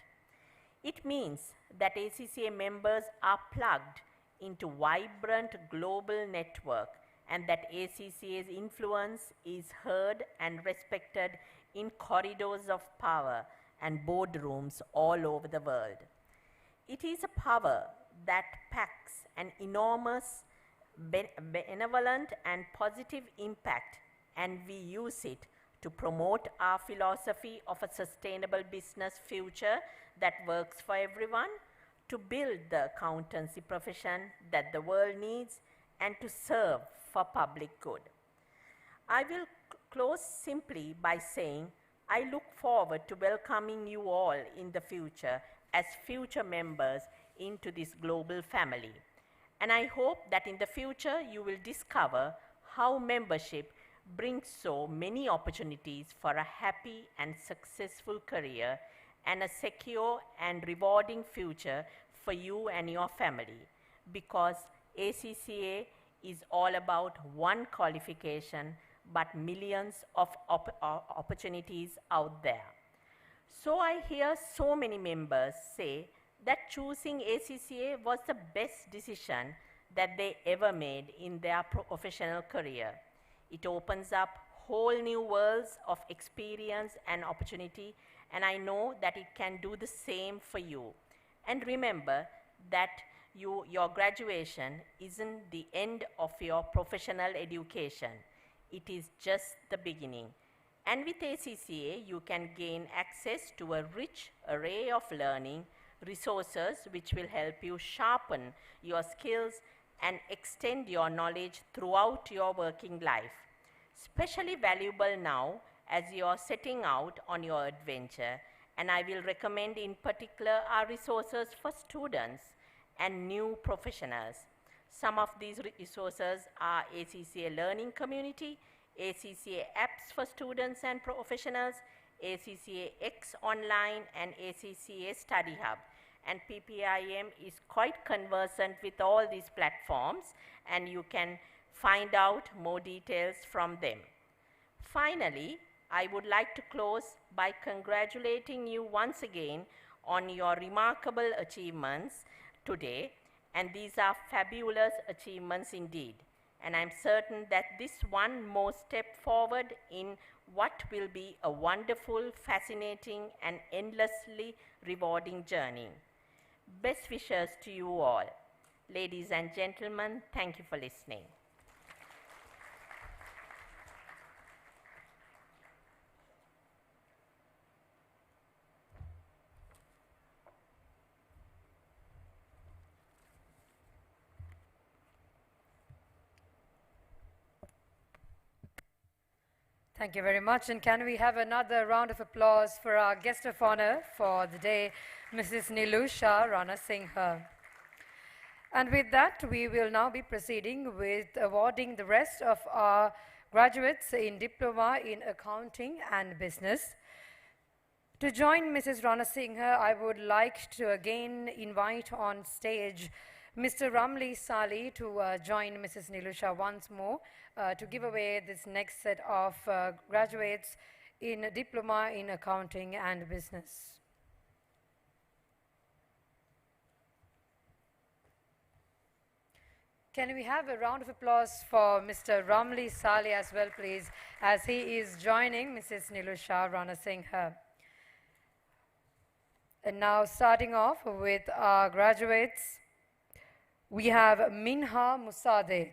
[SPEAKER 5] It means that ACCA members are plugged into vibrant global network and that ACCA's influence is heard and respected in corridors of power and boardrooms all over the world. It is a power that packs an enormous benevolent and positive impact, and we use it to promote our philosophy of a sustainable business future that works for everyone, to build the accountancy profession that the world needs, and to serve for public good. I will close simply by saying I look forward to welcoming you all in the future as future members into this global family. And I hope that in the future you will discover how membership brings so many opportunities for a happy and successful career and a secure and rewarding future for you and your family, because ACCA is all about one qualification but millions of opportunities out there. So I hear so many members say that choosing ACCA was the best decision that they ever made in their professional career. It opens up whole new worlds of experience and opportunity, and I know that it can do the same for you. And remember that your graduation isn't the end of your professional education. It is just the beginning. And with ACCA, you can gain access to a rich array of learning resources which will help you sharpen your skills and extend your knowledge throughout your working life. Especially valuable now as you are setting out on your adventure, and I will recommend in particular our resources for students and new professionals. Some of these resources are ACCA Learning Community, ACCA Apps for Students and Professionals, ACCA X Online, and ACCA Study Hub. And PPIM is quite conversant with all these platforms, and you can find out more details from them. Finally, I would like to close by congratulating you once again on your remarkable achievements today, and these are fabulous achievements indeed. And I'm certain that this one more step forward in what will be a wonderful, fascinating, and endlessly rewarding journey. Best wishes to you all. Ladies and gentlemen, thank you for listening.
[SPEAKER 1] Thank you very much. And can we have another round of applause for our guest of honor for the day, Mrs. Nilusha Rana Singha. And with that, we will now be proceeding with awarding the rest of our graduates in Diploma in Accounting and Business. To join Mrs. Rana Singha, I would like to again invite on stage Mr. Ramli Sali to join Mrs. Nilusha once more to give away this next set of graduates in Diploma in Accounting and Business. Can we have a round of applause for Mr. Ramli Sali as well, please, as he is joining Mrs. Nilusha Rana Singha. And now starting off with our graduates, we have Minha Musadek.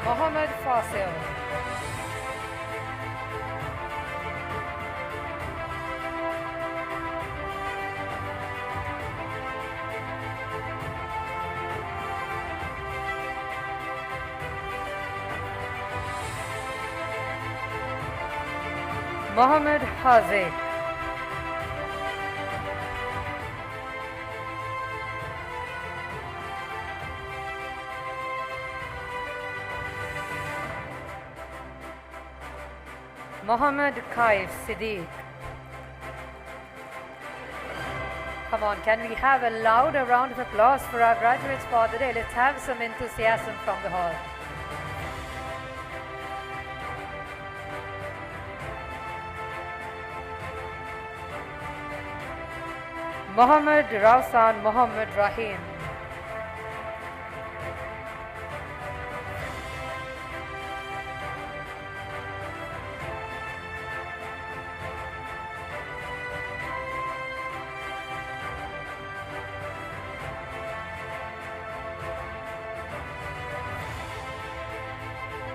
[SPEAKER 1] Mohammed Fasil. Mohammed Haziq. Mohammed Kaif Siddiq. Come on, can we have a louder round of applause for our graduates for the day? Let's have some enthusiasm from the hall. Mohammed Rausan Mohammed Rahim.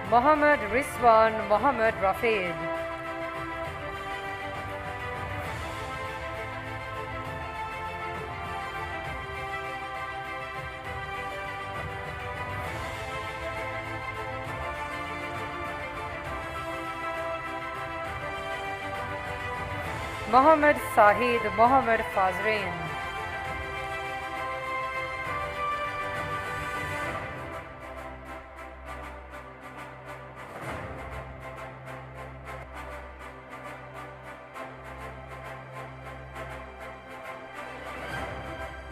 [SPEAKER 1] Mohammed Rizwan Mohammed Rafid. Mohammed Sahid Mohammed Fazrin.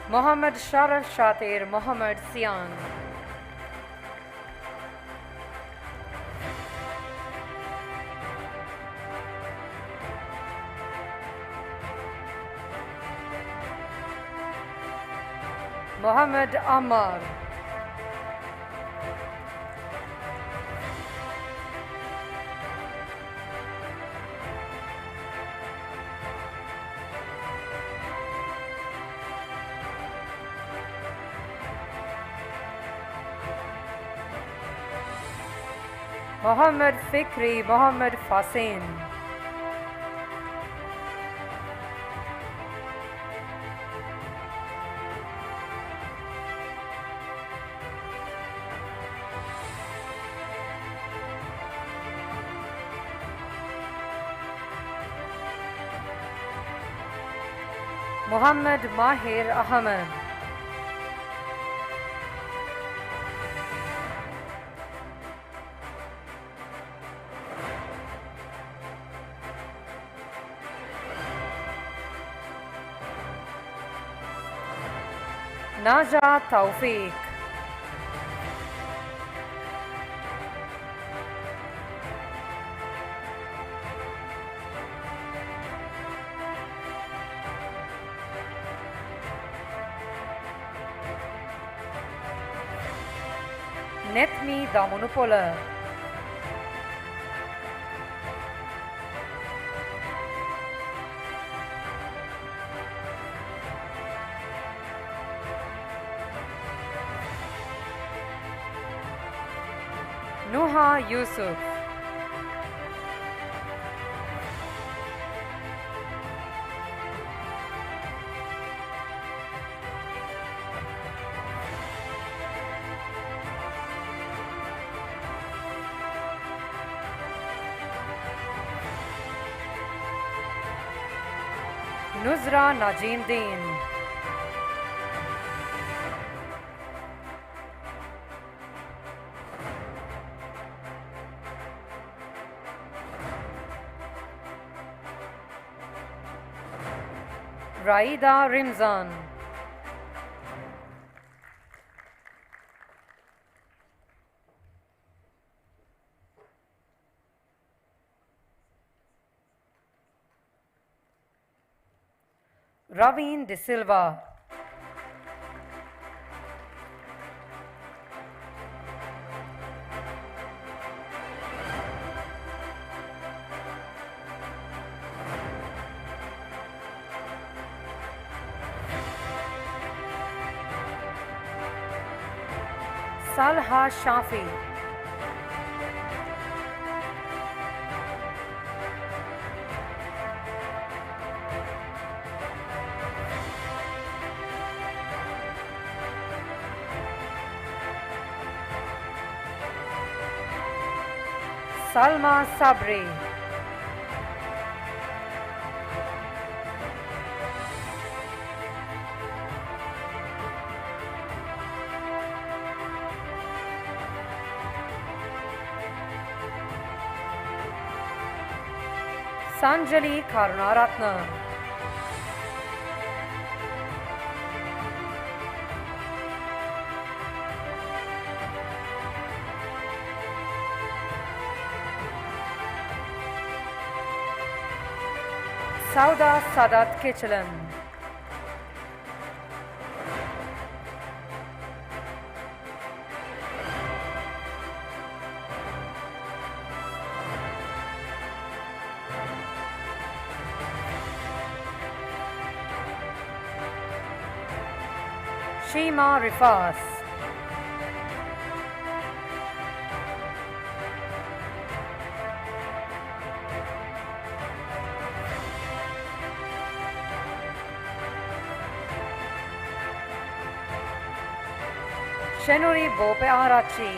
[SPEAKER 1] Mohammed Sharaf Shatir Mohammed Sian. Mohammed Ammar. Mohammed Fikri Mohammed Fasin. Mohammed Mahir Ahmed. Naja Tawfiq. Netmi Damunupola. Nuha Yusuf. Nuzra Najeemdeen. Raida Rimzan. Raveen De Silva. Salha Shafi. Salma Sabri. Sanjali Karunaratna. Sauda Sadat Kichalan. Shima Rifas. Shenuri Bope Arachi.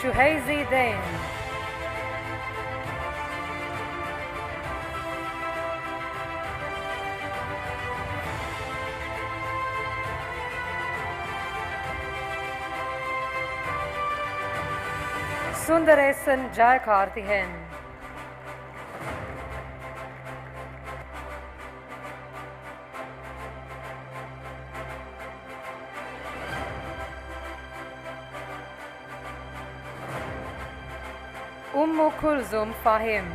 [SPEAKER 1] Shuhaizi Dain. Sundaresan Jayakarthihen. Ummu Kulzum Fahim.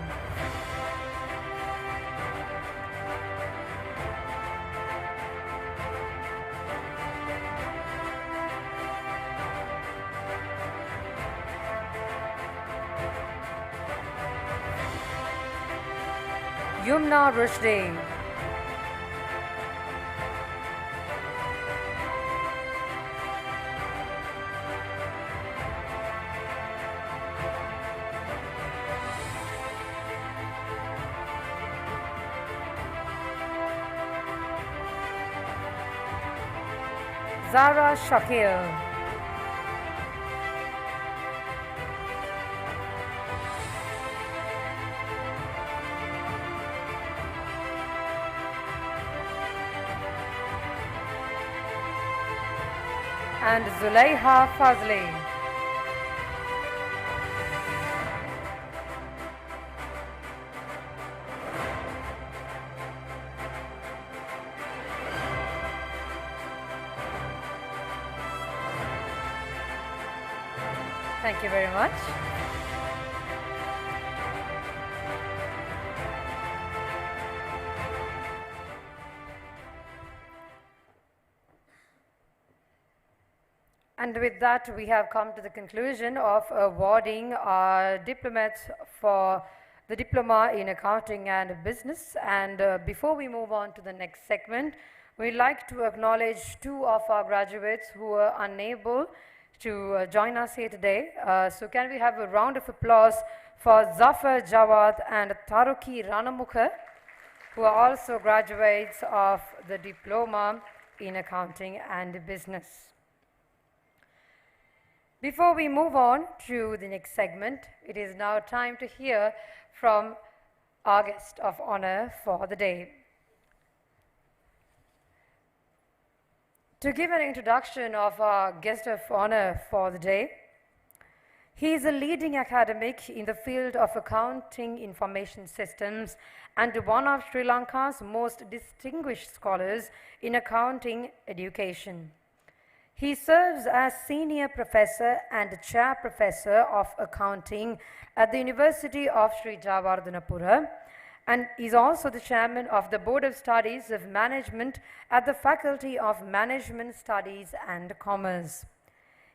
[SPEAKER 1] Yumna Rushdie. Zara Shakil. And Zulaiha Fazli. Thank you very much. And with that, we have come to the conclusion of awarding our diplomats for the Diploma in Accounting and Business. And before we move on to the next segment, we'd like to acknowledge two of our graduates who were unable to join us here today. So can we have a round of applause for Zafar Jawad and Taruki Ranamukha, who are also graduates of the Diploma in Accounting and Business. Before we move on to the next segment, it is now time to hear from our guest of honor for the day. To give an introduction of our guest of honor for the day, he is a leading academic in the field of accounting information systems and one of Sri Lanka's most distinguished scholars in accounting education. He serves as Senior Professor and Chair Professor of Accounting at the University of Sri Jayewardenepura and is also the Chairman of the Board of Studies of Management at the Faculty of Management Studies and Commerce.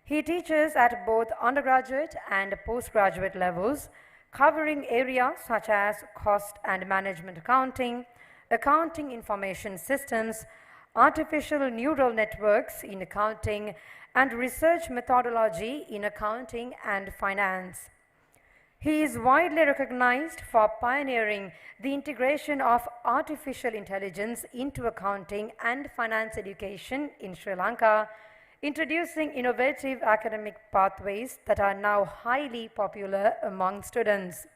[SPEAKER 1] He teaches at both undergraduate and postgraduate levels, covering areas such as cost and management accounting, accounting information systems, artificial neural networks in accounting, and research methodology in accounting and finance. He is widely recognized for pioneering the integration of artificial intelligence into accounting and finance education in Sri Lanka, introducing innovative academic pathways that are now highly popular among students.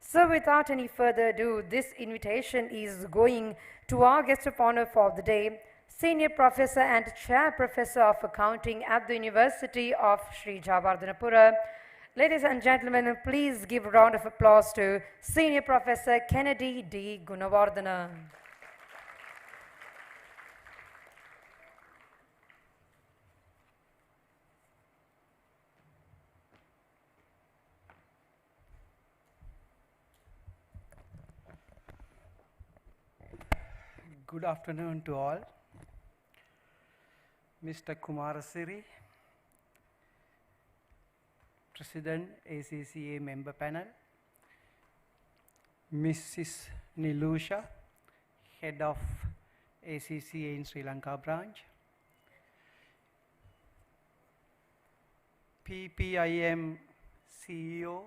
[SPEAKER 1] So without any further ado, this invitation is going to our guest of honor for the day, Senior Professor and Chair Professor of Accounting at the University of Sri Jayewardenepura. Ladies and gentlemen, please give a round of applause to Senior Professor Kennedy D. Gunawardena.
[SPEAKER 6] Good afternoon to all. Mr. Kumarasiri, President ACCA Member Panel, Mrs. Nilusha, Head of ACCA in Sri Lanka branch, PPIM CEO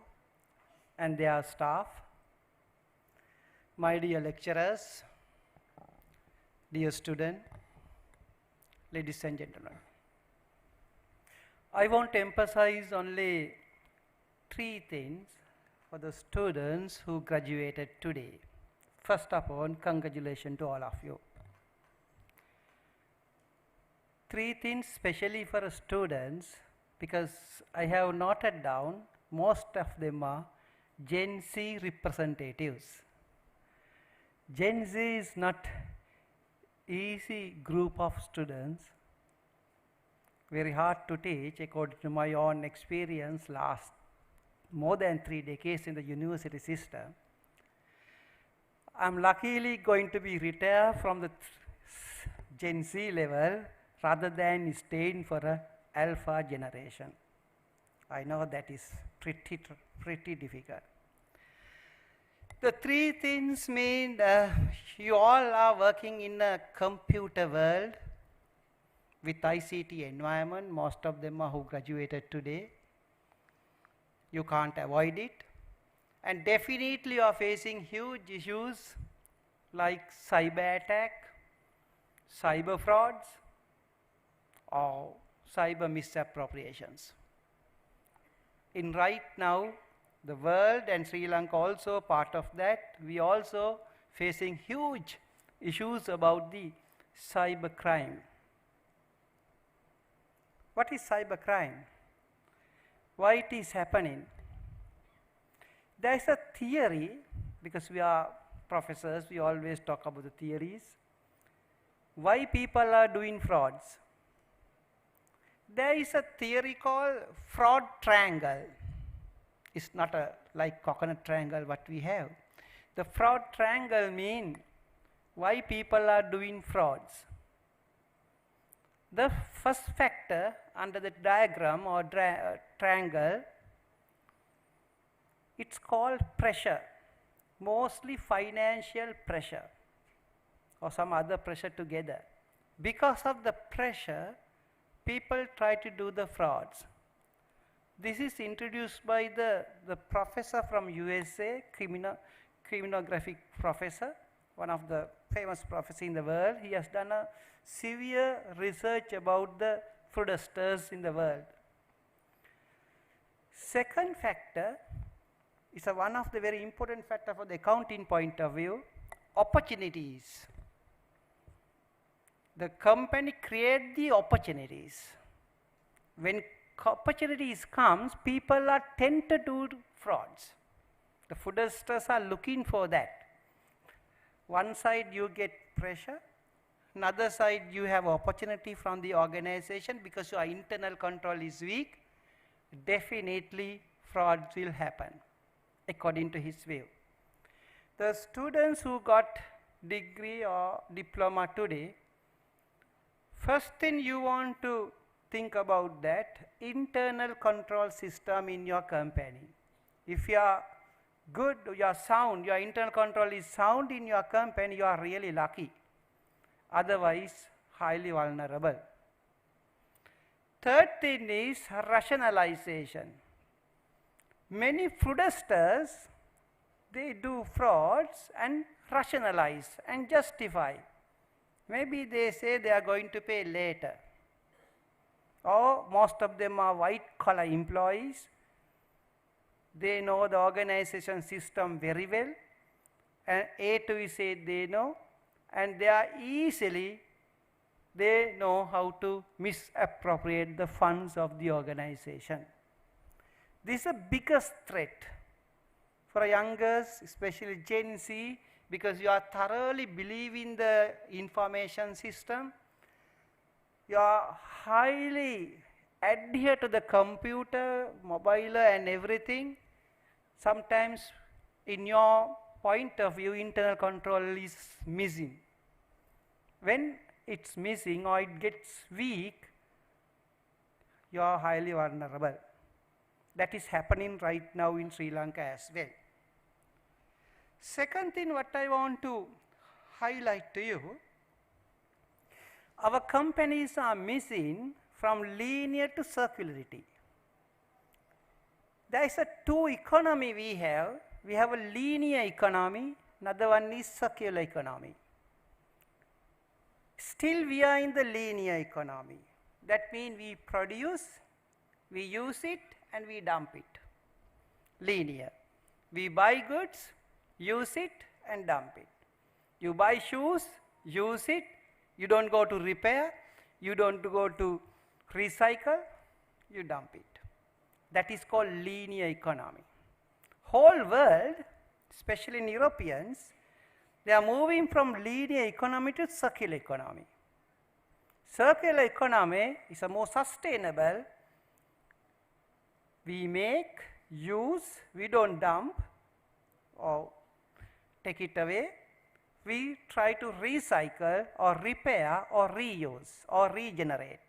[SPEAKER 6] and their staff, my dear lecturers, dear students, ladies and gentlemen. I want to emphasize only three things for the students who graduated today. First of all, congratulations to all of you. Three things specially for students, because I have noted down most of them are Gen Z representatives. Gen Z is not easy group of students, very hard to teach according to my own experience last more than 3 decades in the university system. I'm luckily going to be retired from the Gen Z level rather than staying for a alpha generation. I know that is pretty difficult. The three things mean you all are working in a computer world with ICT environment. Most of them are who graduated today. You can't avoid it. And definitely you are facing huge issues like cyber attack, cyber frauds, or cyber misappropriations. In right now, the world and Sri Lanka also part of that, we also facing huge issues about the cyber crime. What is cyber crime? Why it is happening? There is a theory, because we are professors, we always talk about the theories. Why people are doing frauds? There is a theory called fraud triangle. It's not a like coconut triangle what we have. The fraud triangle means why people are doing frauds. The first factor under the diagram or triangle, it's called pressure, mostly financial pressure or some other pressure together. Because of the pressure, people try to do the frauds. This is introduced by the professor from USA, criminographic professor, one of the famous professors in the world. He has done a severe research about the fraudsters in the world. Second factor is one of the very important factor for the accounting point of view, opportunities. The company create the opportunities. When opportunities comes, people are tempted to do frauds. The fraudsters are looking for that. One side you get pressure, another side you have opportunity from the organization because your internal control is weak, definitely frauds will happen, according to his view. The students who got degree or diploma today, first thing you want to think about that internal control system in your company. If you are good, you are sound, your internal control is sound in your company, you are really lucky. Otherwise, highly vulnerable. Third thing is rationalization. Many fraudsters, they do frauds and rationalize and justify. Maybe they say they are going to pay later. Or most of them are white-collar employees. They know the organization system very well. And A to Z they know. And they are they know how to misappropriate the funds of the organization. This is the biggest threat for youngers, especially Gen Z, because you are thoroughly believe in the information system. You are highly adhere to the computer, mobile and everything. Sometimes in your point of view, internal control is missing. When it's missing or it gets weak, you are highly vulnerable. That is happening right now in Sri Lanka as well. Second thing what I want to highlight to you, our companies are missing from linear to circularity. There is a two economy we have. We have a linear economy, another one is circular economy. Still we are in the linear economy. That means we produce, we use it and we dump it. Linear. We buy goods, use it and dump it. You buy shoes, use it, you don't go to repair, you don't go to recycle, you dump it. That is called linear economy. Whole world, especially in Europeans, they are moving from linear economy to circular economy. Circular economy is a more sustainable. We make, use, we don't dump or take it away. We try to recycle or repair or reuse or regenerate.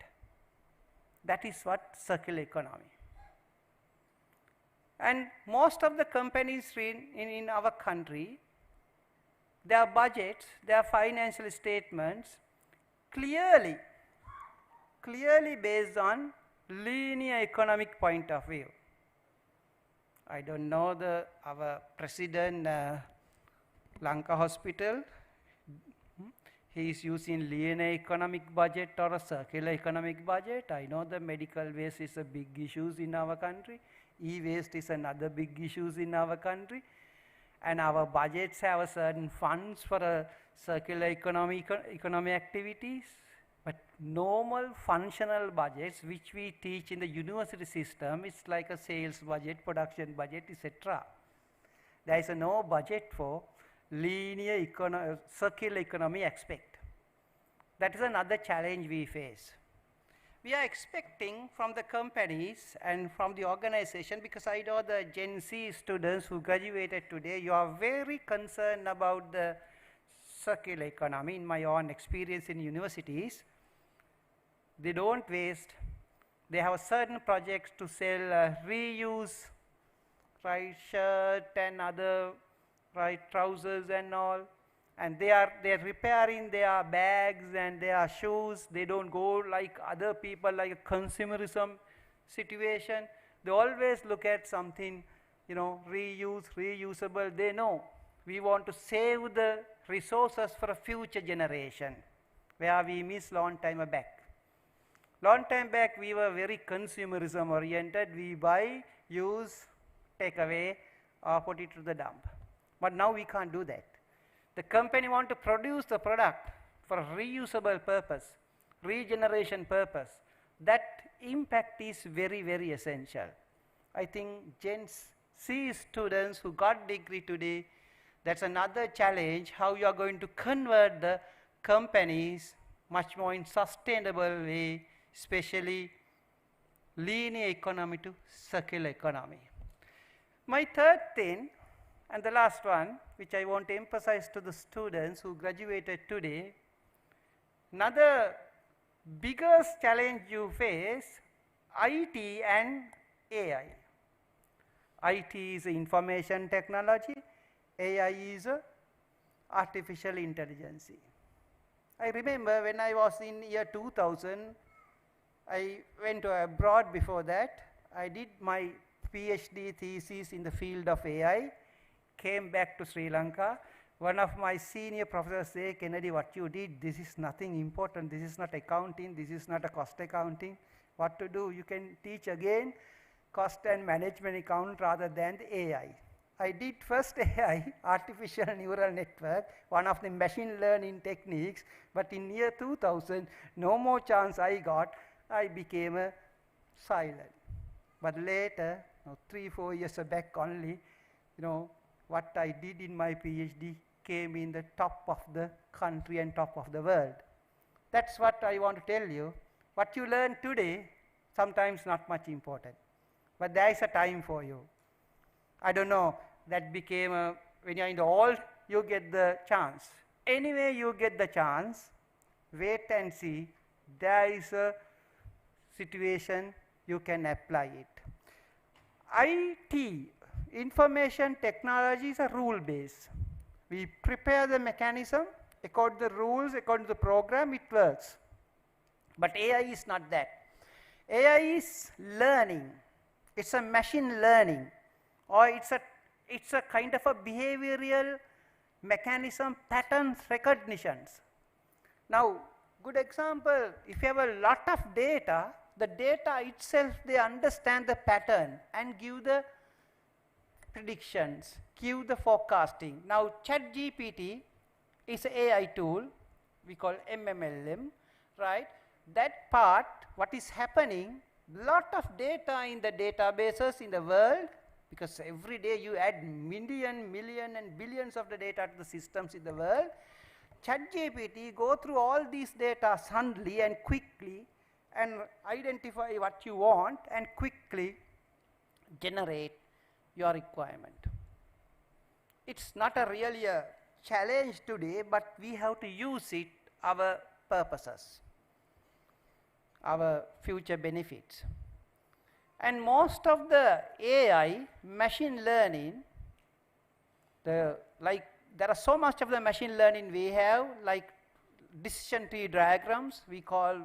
[SPEAKER 6] That is what circular economy. And most of the companies in our country, their budgets, their financial statements, clearly based on linear economic point of view. I don't know our president, Lanka Hospital, he is using linear economic budget or a circular economic budget. I know the medical waste is a big issue in our country. E-waste is another big issue in our country. And our budgets have a certain funds for a circular economy activities. But normal functional budgets, which we teach in the university system, it's like a sales budget, production budget, etc. There is no budget for linear circular economy aspect. That is another challenge we face. we are expecting from the companies and from the organization, because I know the Gen Z students who graduated today, you are very concerned about the circular economy. In my own experience in universities, they don't waste. They have certain projects to sell reuse, right, shirt and other, right, trousers and all. And they're repairing their bags and their shoes. They don't go like other people, like a consumerism situation. They always look at something, you know, reusable. They know we want to save the resources for a future generation, where we missed long time back. Long time back, we were very consumerism oriented. We buy, use, take away, or put it to the dump. But now we can't do that. The company want to produce the product for a reusable purpose, regeneration purpose. That impact is very, very essential. I think Gen Z students who got degree today, that's another challenge, how you are going to convert the companies much more in sustainable way, especially linear economy to circular economy. My third thing, and the last one, which I want to emphasize to the students who graduated today, another biggest challenge you face, IT and AI. IT is information technology, AI is artificial intelligence. I remember when I was in year 2000, I went abroad before that. I did my PhD thesis in the field of AI, came back to Sri Lanka. One of my senior professors said, Kennedy, what you did, this is nothing important. This is not accounting. This is not a cost accounting. What to do? You can teach again cost and management account rather than the AI. I did first AI, artificial neural network, one of the machine learning techniques, but in year 2000, no more chance I got. I became silent. But later, 3-4 years back only, you know, what I did in my PhD came in the top of the country and top of the world. That's what I want to tell you. What you learn today, sometimes not much important. But there is a time for you. I don't know, that became, when you're in the old, you get the chance. Anyway, you get the chance, wait and see. There is a situation, you can apply it. IT, information technology, is a rule-based. We prepare the mechanism, according to the rules, according to the program, it works. But AI is not that. AI is learning. It's a machine learning, or it's a kind of a behavioral mechanism, patterns recognitions. Now, good example, if you have a lot of data, the data itself, they understand the pattern and give the predictions, give the forecasting. Now, ChatGPT is an AI tool, we call MMLM, right? That part, what is happening, lot of data in the databases in the world, because every day you add million and billions of the data to the systems in the world. ChatGPT go through all these data suddenly and quickly and identify what you want and quickly generate your requirement. It's not a really a challenge today, but we have to use it our purposes, our future benefits. And most of the AI, machine learning, there are so much of the machine learning we have, like decision tree diagrams, we call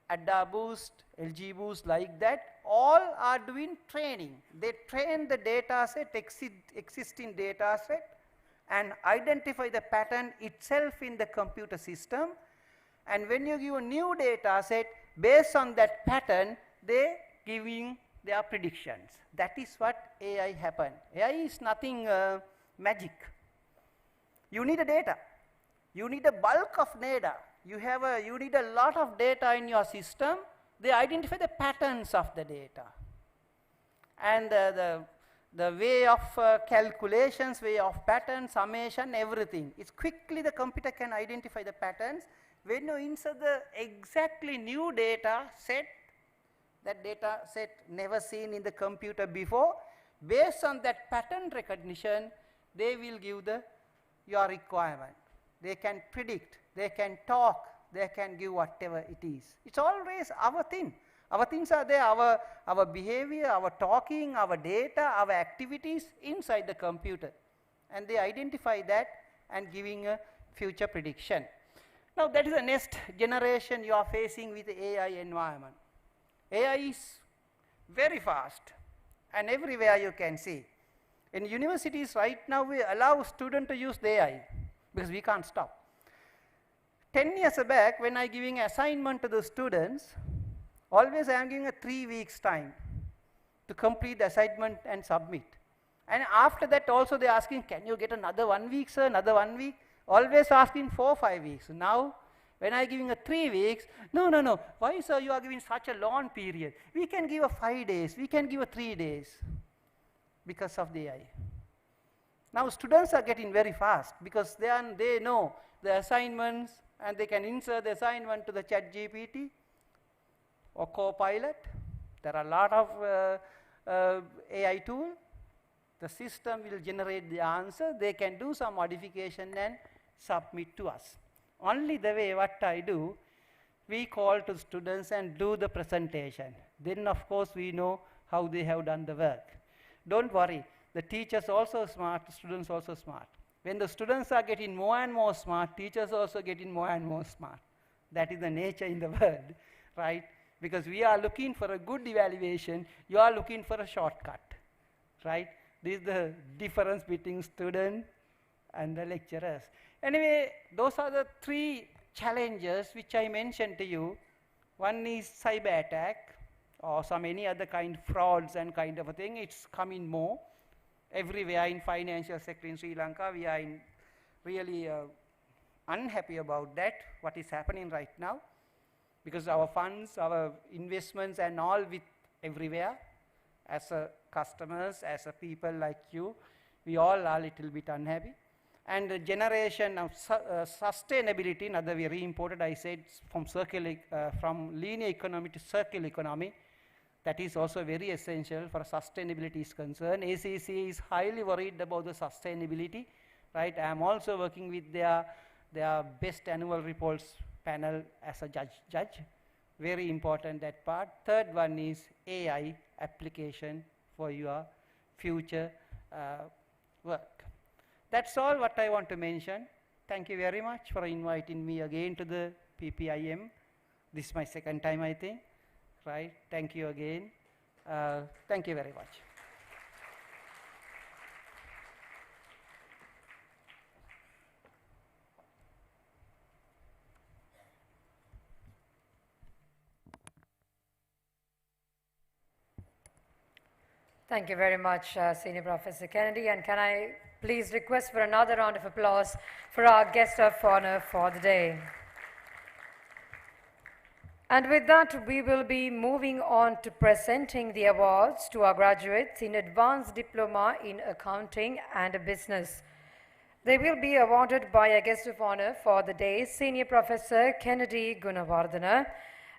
[SPEAKER 6] ADA boost, LG boost, like that. All are doing training. They train the data set, existing data set, and identify the pattern itself in the computer system. And when you give a new data set, based on that pattern, they giving their predictions. That is what AI happen. AI is nothing magic. You need a data. You need a bulk of data. You need a lot of data in your system. They identify the patterns of the data. And the way of calculations, way of pattern, summation, everything. It's quickly the computer can identify the patterns when you insert the exactly new data set, that data set never seen in the computer before, based on that pattern recognition, they will give your requirement. They can predict, they can talk, they can give whatever it is. It's always our thing. Our things are there, our behavior, our talking, our data, our activities inside the computer. And they identify that and giving a future prediction. Now that is the next generation you are facing with the AI environment. AI is very fast and everywhere you can see. In universities right now we allow students to use the AI because we can't stop. 10 years back when I giving assignment to the students, always I am giving a 3 weeks time to complete the assignment and submit. And after that also they are asking, can you get another 1 week, sir, another 1 week? Always asking 4 or 5 weeks. Now, when I giving a 3 weeks, no, why sir you are giving such a long period? We can give a 5 days, we can give a 3 days because of the AI. Now students are getting very fast because they know the assignments and they can insert the assignment to the ChatGPT or Copilot. There are a lot of AI tools. The system will generate the answer. They can do some modification and submit to us. Only the way what I do, we call to students and do the presentation. Then of course we know how they have done the work. Don't worry, the teachers also smart, students also smart. When the students are getting more and more smart, teachers also getting more and more smart. That is the nature in the world, right? Because we are looking for a good evaluation, you are looking for a shortcut, right? This is the difference between students and the lecturers. Anyway, those are the 3 challenges which I mentioned to you. One is cyber attack or some any other kind of frauds and kind of a thing. It's coming more everywhere in financial sector in Sri Lanka. We are really unhappy about that, what is happening right now, because our funds, our investments and all with everywhere. As a customers, as a people like you, we all are a little bit unhappy. And the generation of sustainability, another very important, I said, from linear economy to circular economy, that is also very essential for sustainability is concerned. ACC is highly worried about the sustainability, right? I am also working with their best annual reports panel as a judge. Very important that part. Third one is AI application for your future work. That's all what I want to mention. Thank you very much for inviting me again to the PPIM. This is my second time, I think, right? Thank you again. Thank you very much.
[SPEAKER 1] Thank you very much, Senior Professor Kennedy. And can I please request for another round of applause for our guest of honor for the day. And with that, we will be moving on to presenting the awards to our graduates in Advanced Diploma in Accounting and Business. They will be awarded by a guest of honor for the day, Senior Professor Kennedy Gunawardena.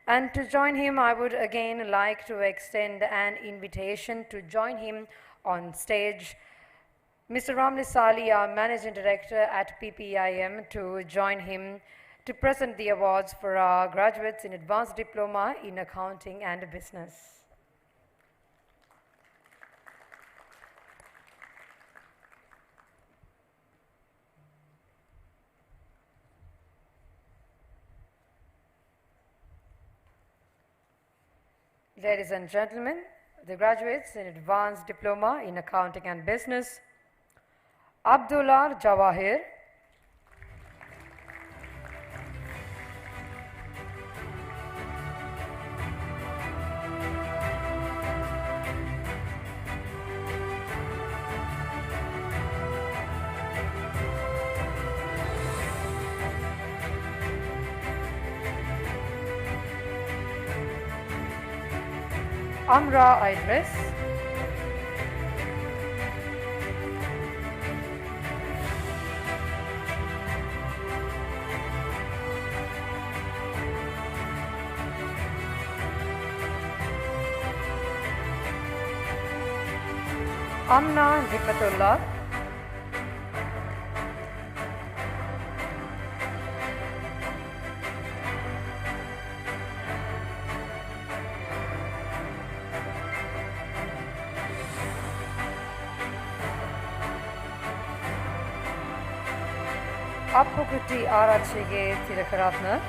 [SPEAKER 1] And to join him, I would again like to extend an invitation to join him on stage. Mr. Ramli Sali, our Managing Director at PPIM, to join him to present the awards for our graduates in Advanced Diploma in Accounting and Business. Ladies and gentlemen, the graduates in Advanced Diploma in Accounting and Business, Abdullah Jawahir, Amra Idris, Amna Hikmatullah, Appukutti Arachige Tilakaratna,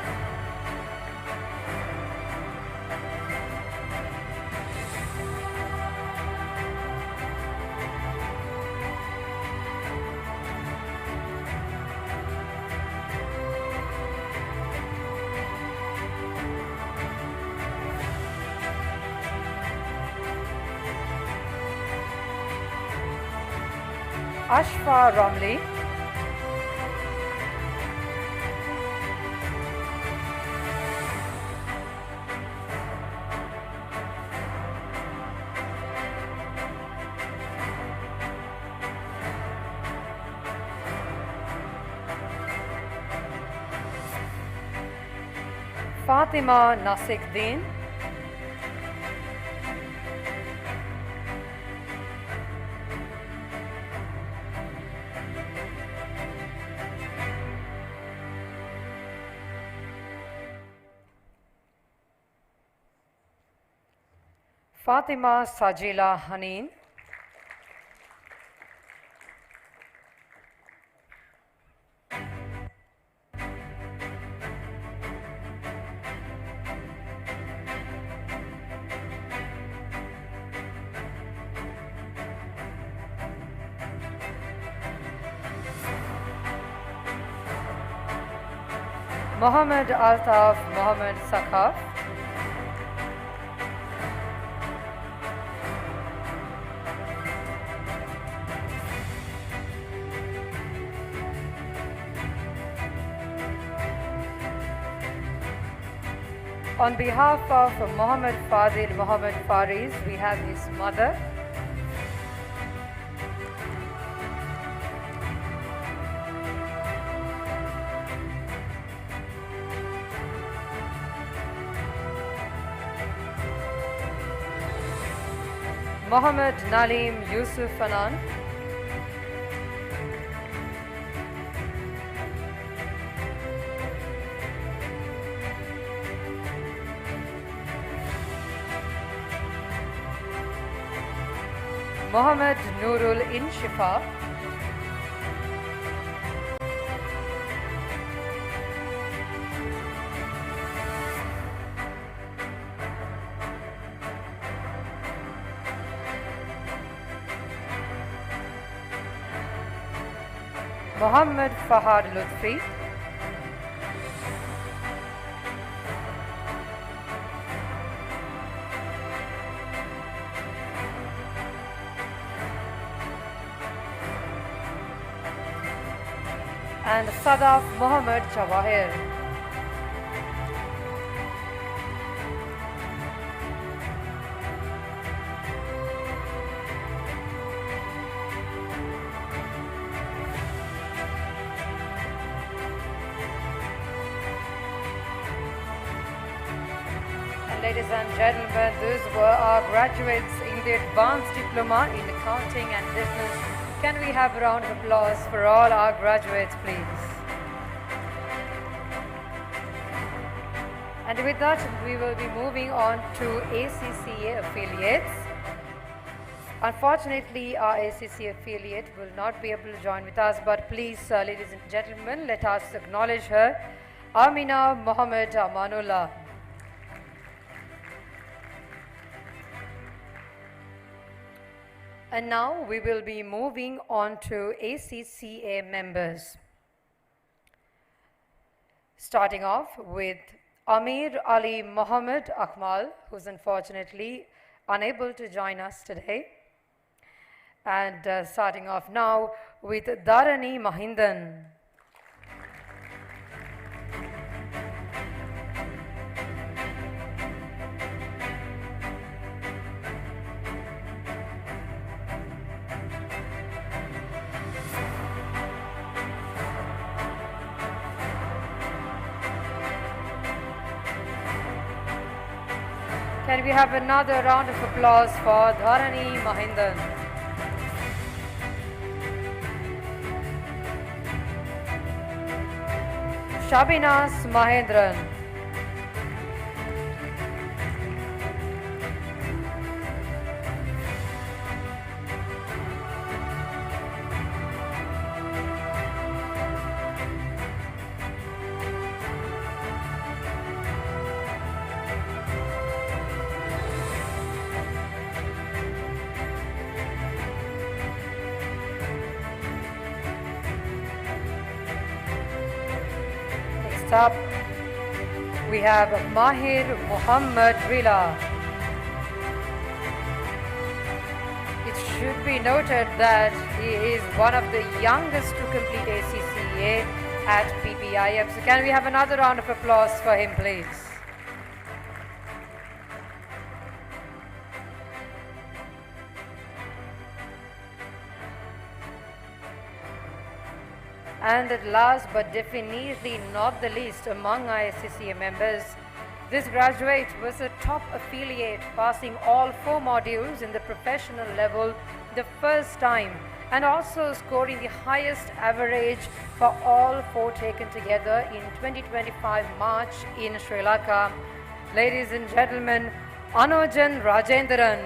[SPEAKER 1] Ashfa Romley, Fatima Nasikdeen, Fatima Sajila Haneen, Mohammed Altaf Mohammed Sakhaf, on behalf of Mohammed Fadil Mohammed Fariz, we have his mother, Mohammed Nalim Yusuf Anan, Mohammed Nurul Inshifa, Mohammed Fahad Lutfi, and Sadaf Mohammed Jawahir. And ladies and gentlemen, those were our graduates in the Advanced Diploma in Accounting and Business. Can we have a round of applause for all our graduates, please? And with that, we will be moving on to ACCA affiliates. Unfortunately, our ACCA affiliate will not be able to join with us, but please, ladies and gentlemen, let us acknowledge her, Amina Mohammed Amanullah. And now we will be moving on to ACCA members. Starting off with Amir Ali Mohammed Akmal, who's unfortunately unable to join us today. And starting off now with Dharani Mahindan. Can we have another round of applause for Dharani Mahindan? Shabinas Mahendran. Next up, we have Mahir Muhammad Rila. It should be noted that he is one of the youngest to complete ACCA at PPIM. So can we have another round of applause for him, please? And at last but definitely not the least among our SCCA members, this graduate was a top affiliate, passing all 4 modules in the professional level the first time and also scoring the highest average for all 4 taken together in 2025 March in Sri Lanka. Ladies and gentlemen, Anujan Rajendran.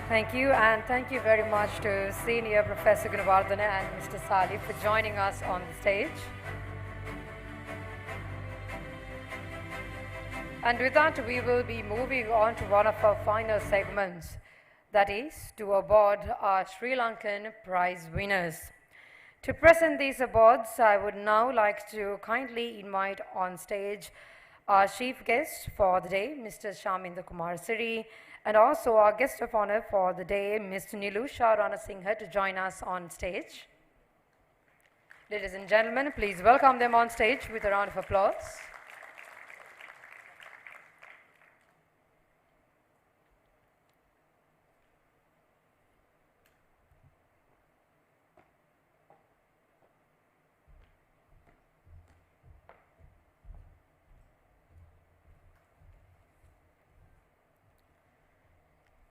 [SPEAKER 1] Thank you, and thank you very much to Senior Professor Gunawardana and Mr. Salih for joining us on the stage. And with that, we will be moving on to one of our final segments, that is to award our Sri Lankan prize winners. To present these awards, I would now like to kindly invite on stage our chief guest for the day, Mr. Shaminda Kumar Siri, and also our guest of honor for the day, Mr. Nilusha Ranasinghe, to join us on stage. Ladies and gentlemen, please welcome them on stage with a round of applause.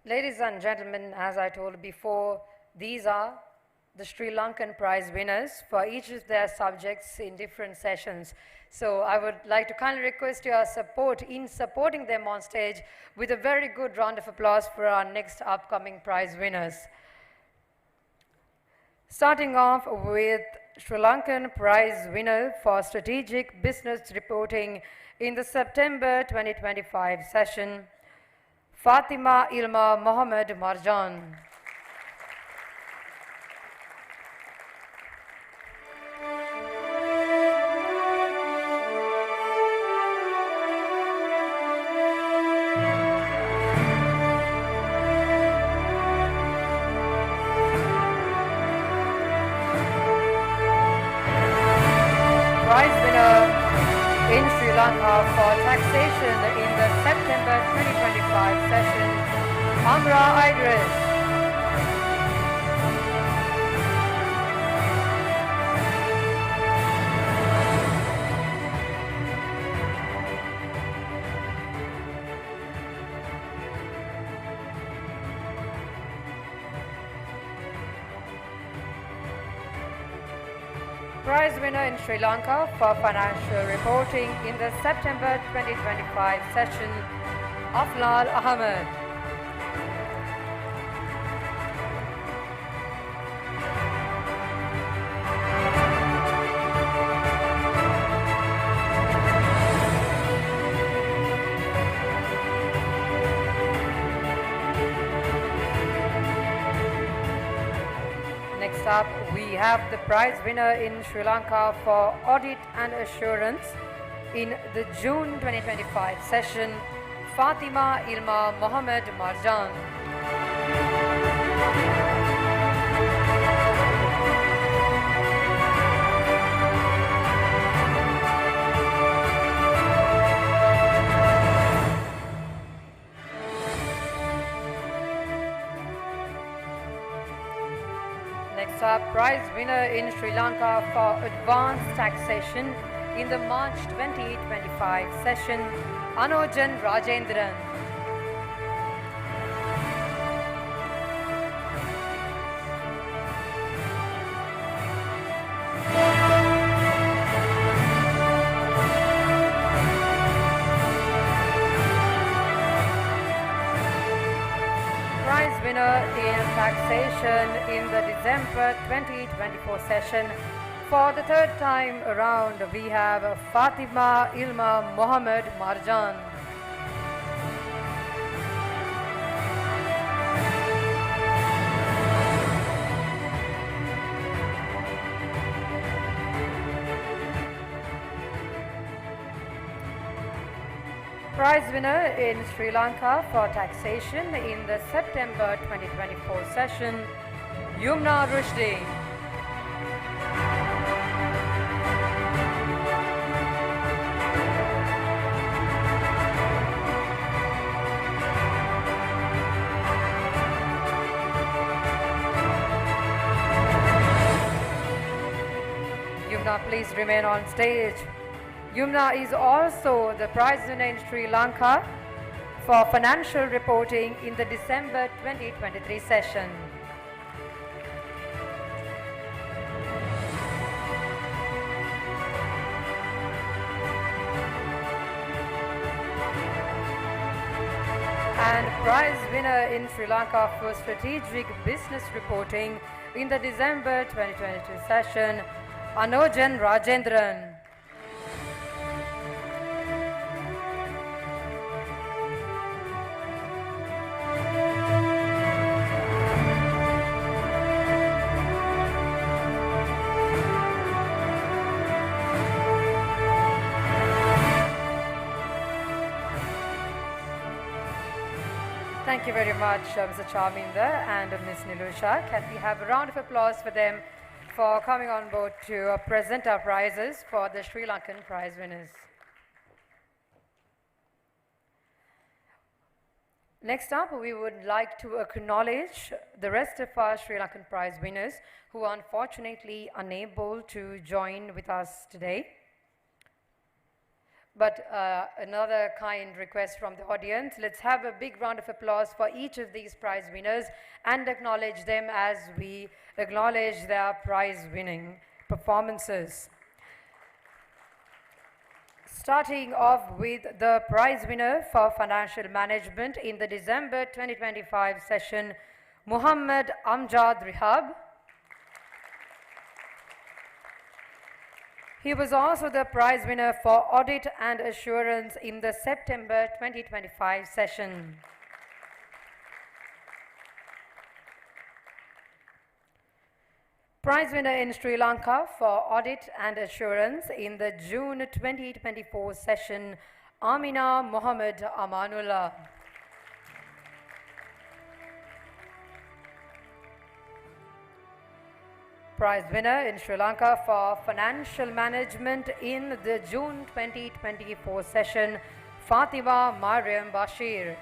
[SPEAKER 1] Ladies and gentlemen, as I told before, these are the Sri Lankan prize winners for each of their subjects in different sessions. So I would like to kindly request your support in supporting them on stage with a very good round of applause for our next upcoming prize winners. Starting off with Sri Lankan prize winner for strategic business reporting in the September 2025 session, Fatima Ilma Mohammed Marjan. Prize winner in Sri Lanka for taxation in the September 2025 session, Amra Idris. Prize winner in Sri Lanka for financial reporting in the September 2025 session, Aflal Ahmed. Next up, we have the prize winner in Sri Lanka for audit and assurance in the June 2025 session, Fatima Ilma Mohammed Marjan. up, prize winner in Sri Lanka for advanced taxation in the March 2025 session, Anojan Rajendran. Prize winner in taxation in the December 2024 session. For the third time around, we have Fatima Ilma Mohammed Marjan. Prize winner in Sri Lanka for taxation in the September 2024 session, Yumna Rushdie. Yumna, please remain on stage. Yumna is also the prize winner in Sri Lanka for financial reporting in the December 2023 session. And prize winner in Sri Lanka for strategic business reporting in the December 2022 session, Anojan Rajendran. Thank you very much, Mr. Charminder and Ms. Nilusha. Can we have a round of applause for them for coming on board to present our prizes for the Sri Lankan prize winners. Next up, we would like to acknowledge the rest of our Sri Lankan prize winners who are unfortunately unable to join with us today. But another kind request from the audience, let's have a big round of applause for each of these prize winners and acknowledge them as we acknowledge their prize winning performances. Starting off with the prize winner for financial management in the December 2025 session, Muhammad Amjad Rihab. He was also the prize winner for audit and assurance in the September 2025 session. Prize winner in Sri Lanka for audit and assurance in the June 2024 session, Amina Mohammed Amanullah. Prize winner in Sri Lanka for financial management in the June 2024 session, Fatima Mariam Bashir.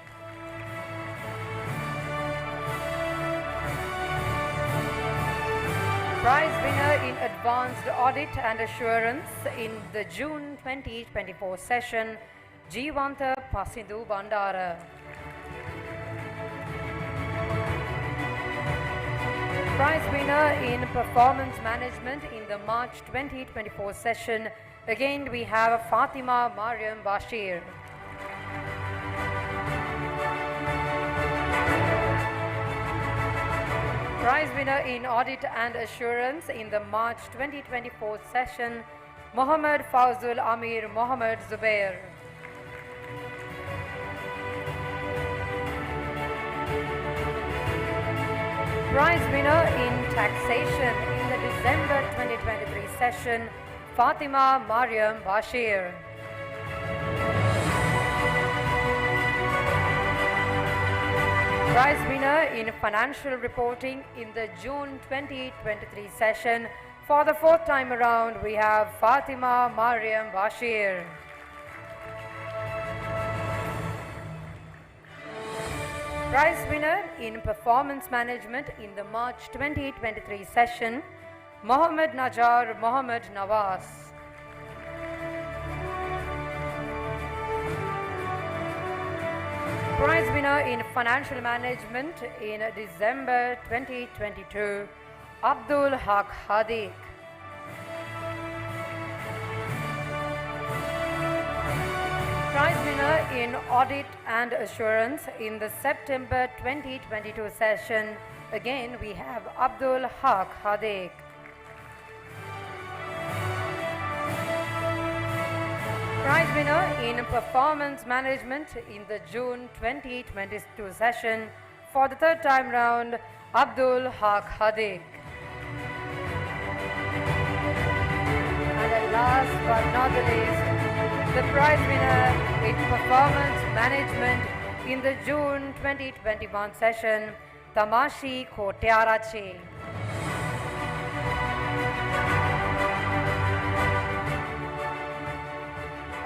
[SPEAKER 1] Prize winner in advanced audit and assurance in the June 2024 session, Jeevanta Pasindu Bandara. Prize winner in performance management in the March 2024 session, again we have Fatima Mariam Bashir. Prize winner in audit and assurance in the March 2024 session, Mohammad Fawzul Amir Mohammad Zubair. Prize winner in taxation in the December 2023 session, Fatima Mariam Bashir. Prize winner in financial reporting in the June 2023 session. For the fourth time around, we have Fatima Mariam Bashir. Prize winner in performance management in the March 2023 session, Mohammad Najar Mohammad Nawaz. Prize winner in financial management in December 2022, Abdul Haq Hadiq. Prize winner in audit and assurance in the September 2022 session, again we have Abdul Haq Hadiq. Prize winner in performance management in the June 2022 session, for the third time round, Abdul Haq Hadiq. And last but not the least, the prize winner in performance management in the June 2021 session, Tamashi Kotyarachi.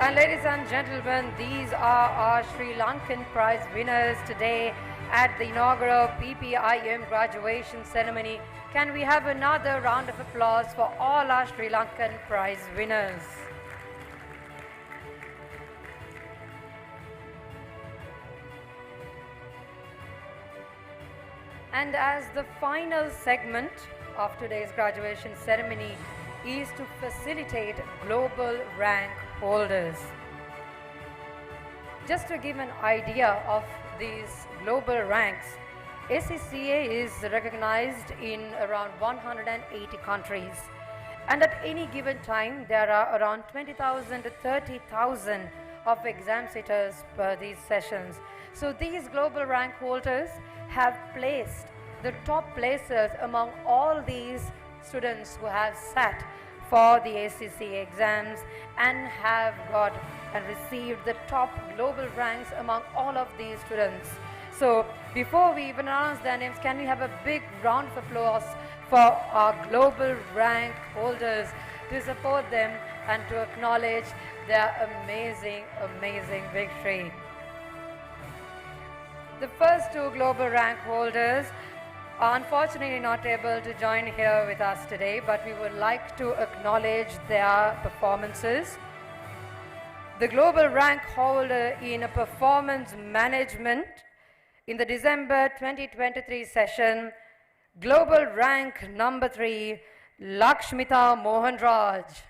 [SPEAKER 1] And ladies and gentlemen, these are our Sri Lankan prize winners today at the inaugural PPIM graduation ceremony. Can we have another round of applause for all our Sri Lankan prize winners? And as the final segment of today's graduation ceremony is to facilitate global rank holders. Just to give an idea of these global ranks, ACCA is recognized in around 180 countries, and at any given time there are around 20,000 to 30,000 of exam sitters per these sessions. So these global rank holders have placed the top placers among all these students who have sat for the ACCA exams and have got and received the top global ranks among all of these students. So before we even announce their names, can we have a big round of applause for our global rank holders to support them and to acknowledge their amazing, amazing victory. The first two global rank holders are unfortunately not able to join here with us today, but we would like to acknowledge their performances. The global rank holder in performance management in the December 2023 session, global rank number 3, Lakshmita Mohanraj.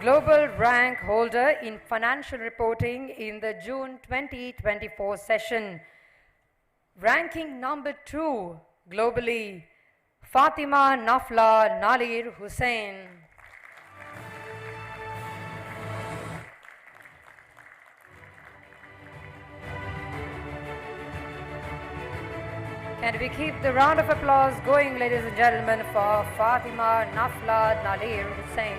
[SPEAKER 1] Global rank holder in financial reporting in the June 2024 session, ranking number 2 globally, Fatima Nafla Nalir Hussain. Can we keep the round of applause going, ladies and gentlemen, for Fatima Nafla Nalir Hussain.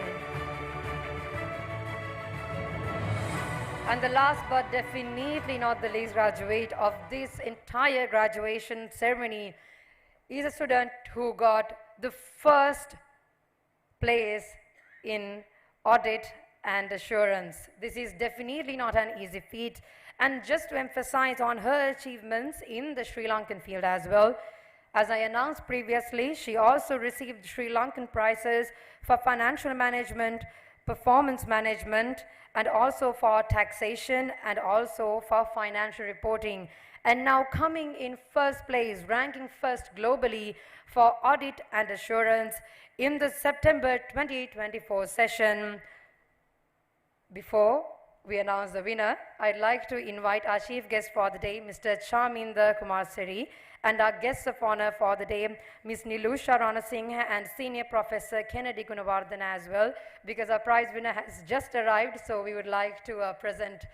[SPEAKER 1] And the last but definitely not the least graduate of this entire graduation ceremony is a student who got the first place in audit and assurance. This is definitely not an easy feat. And just to emphasize on her achievements in the Sri Lankan field as well, as I announced previously, she also received Sri Lankan prizes for financial management, performance management, and also for taxation and also for financial reporting. And now coming in first place, ranking first globally for audit and assurance in the September 2024 session. Before we announce the winner, I'd like to invite our chief guest for the day, Mr. Charminder Kumar Siri, and our guests of honor for the day, Ms. Nilusha Ranasinghe and Senior Professor Kennedy Gunawardhan as well, because our prize winner has just arrived, so we would like to present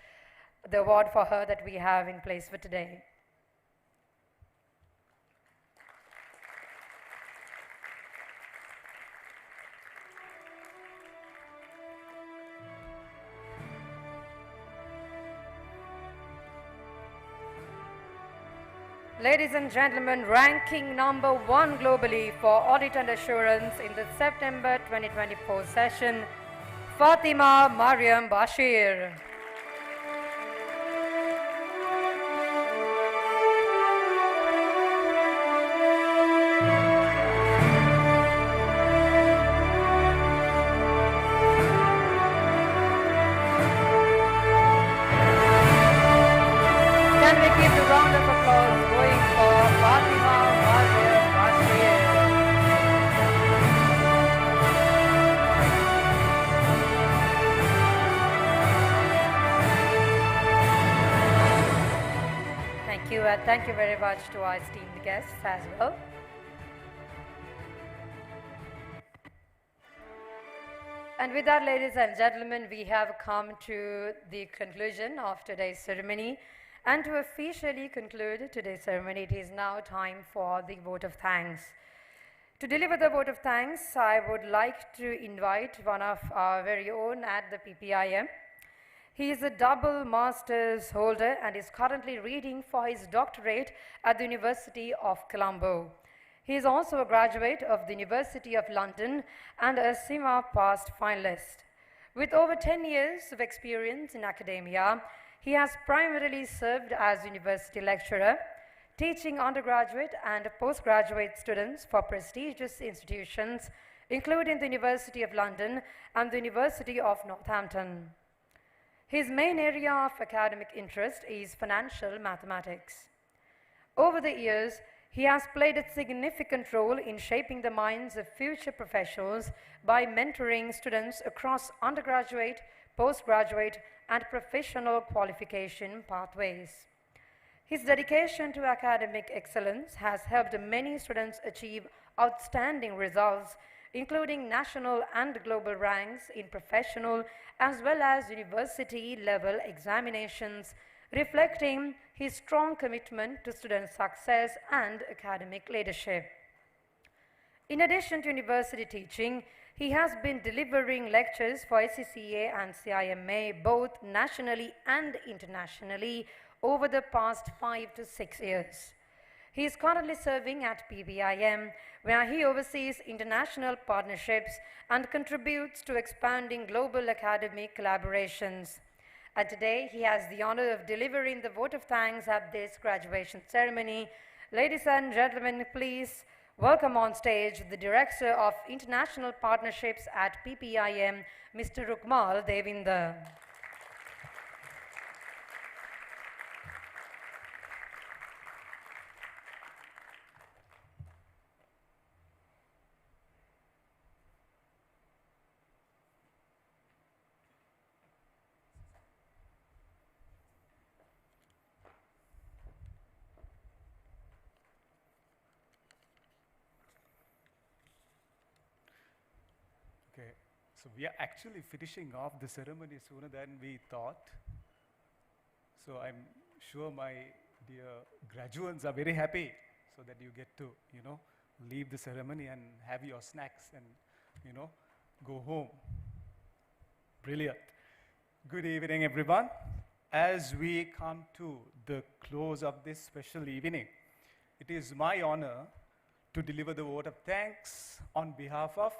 [SPEAKER 1] the award for her that we have in place for today. Ladies and gentlemen, ranking number 1 globally for audit and assurance in the September 2024 session, Fatima Mariam Bashir. Can we keep the round of applause going for Fatima Mariam Bashir? Thank you, and thank you very much to our esteemed guests as well. And with that, ladies and gentlemen, we have come to the conclusion of today's ceremony. And to officially conclude today's ceremony, it is now time for the vote of thanks. To deliver the vote of thanks, I would like to invite one of our very own at the PPIM. He is a double master's holder and is currently reading for his doctorate at the University of Colombo. He is also a graduate of the University of London and a CIMA past finalist. With over 10 years of experience in academia, he has primarily served as university lecturer, teaching undergraduate and postgraduate students for prestigious institutions, including the University of London and the University of Northampton. His main area of academic interest is financial mathematics. Over the years, he has played a significant role in shaping the minds of future professionals by mentoring students across undergraduate, postgraduate, and professional qualification pathways. His dedication to academic excellence has helped many students achieve outstanding results, including national and global ranks in professional as well as university-level examinations, reflecting his strong commitment to student success and academic leadership. In addition to university teaching, he has been delivering lectures for SCCA and CIMA both nationally and internationally over the past 5 to 6 years. He is currently serving at PPIM, where he oversees international partnerships and contributes to expanding global academic collaborations. And today, he has the honor of delivering the vote of thanks at this graduation ceremony. Ladies and gentlemen, please welcome on stage the Director of International Partnerships at PPIM, Mr. Rukmal Devinder.
[SPEAKER 7] Okay, so we are actually finishing off the ceremony sooner than we thought. So I'm sure my dear graduates are very happy so that you get to, leave the ceremony and have your snacks and, go home. Brilliant. Good evening, everyone. As we come to the close of this special evening, it is my honor to deliver the vote of thanks on behalf of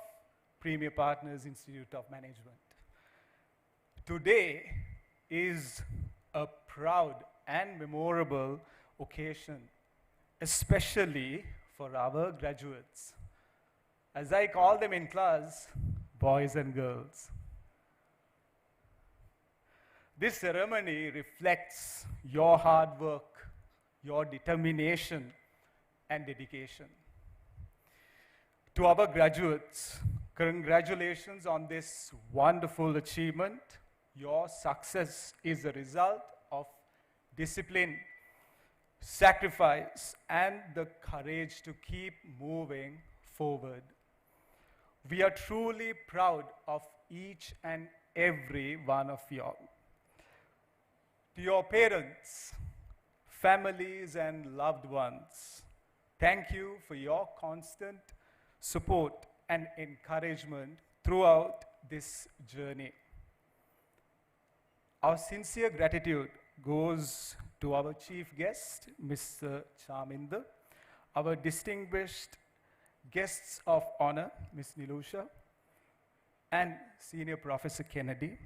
[SPEAKER 7] Premier Partners Institute of Management. Today is a proud and memorable occasion, especially for our graduates. As I call them in class, boys and girls. This ceremony reflects your hard work, your determination, and dedication. To our graduates, congratulations on this wonderful achievement. Your success is a result of discipline, sacrifice, and the courage to keep moving forward. We are truly proud of each and every one of you. To your parents, families, and loved ones, thank you for your constant support and encouragement throughout this journey. Our sincere gratitude goes to our chief guest, Mr. Charminder, our distinguished guests of honor, Ms. Nilusha, and Senior Professor Kennedy,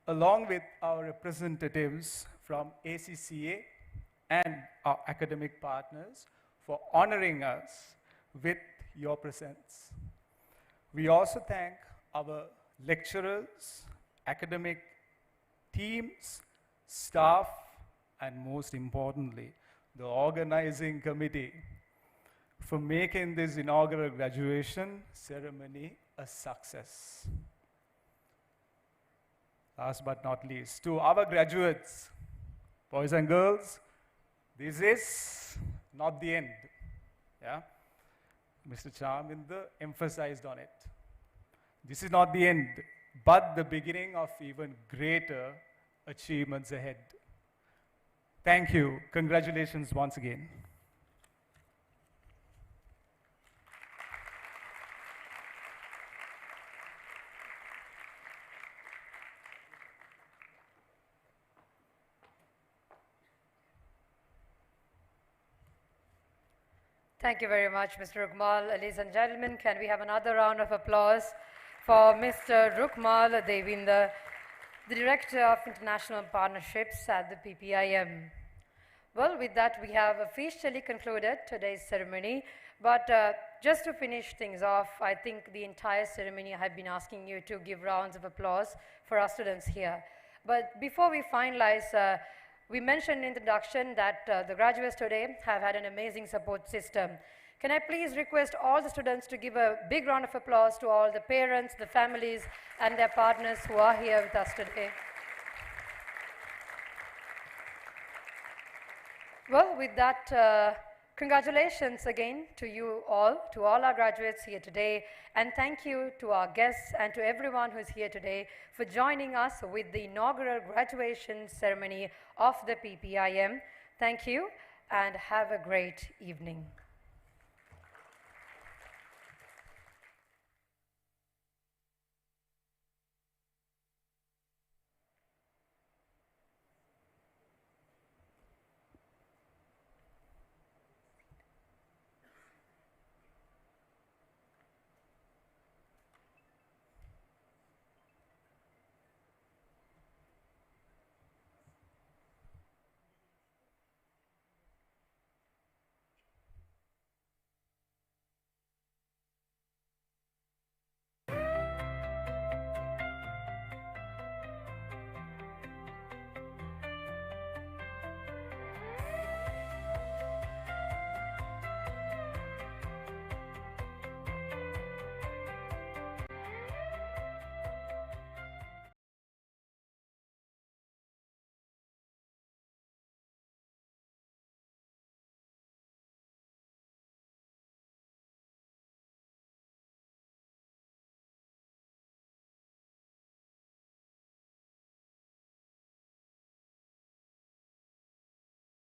[SPEAKER 7] along with our representatives from ACCA and our academic partners for honoring us with your presence. We also thank our lecturers, academic teams, staff, and most importantly, the organizing committee for making this inaugural graduation ceremony a success. Last but not least, to our graduates, boys and girls, this is not the end. Yeah? Mr. Charminder emphasized on it. This is not the end, but the beginning of even greater achievements ahead. Thank you. Congratulations once again.
[SPEAKER 1] Thank you very much, Mr. Rukmal. Ladies and gentlemen, can we have another round of applause for Mr. Rukmal Devinder, the Director of International Partnerships at the PPIM. Well, with that, we have officially concluded today's ceremony. But just to finish things off, I think the entire ceremony I have been asking you to give rounds of applause for our students here. But before we finalize, we mentioned in the introduction that the graduates today have had an amazing support system. Can I please request all the students to give a big round of applause to all the parents, the families, and their partners who are here with us today. Well, with that, congratulations again to you all, to all our graduates here today, and thank you to our guests and to everyone who's here today for joining us with the inaugural graduation ceremony of the PPIM. Thank you, and have a great evening.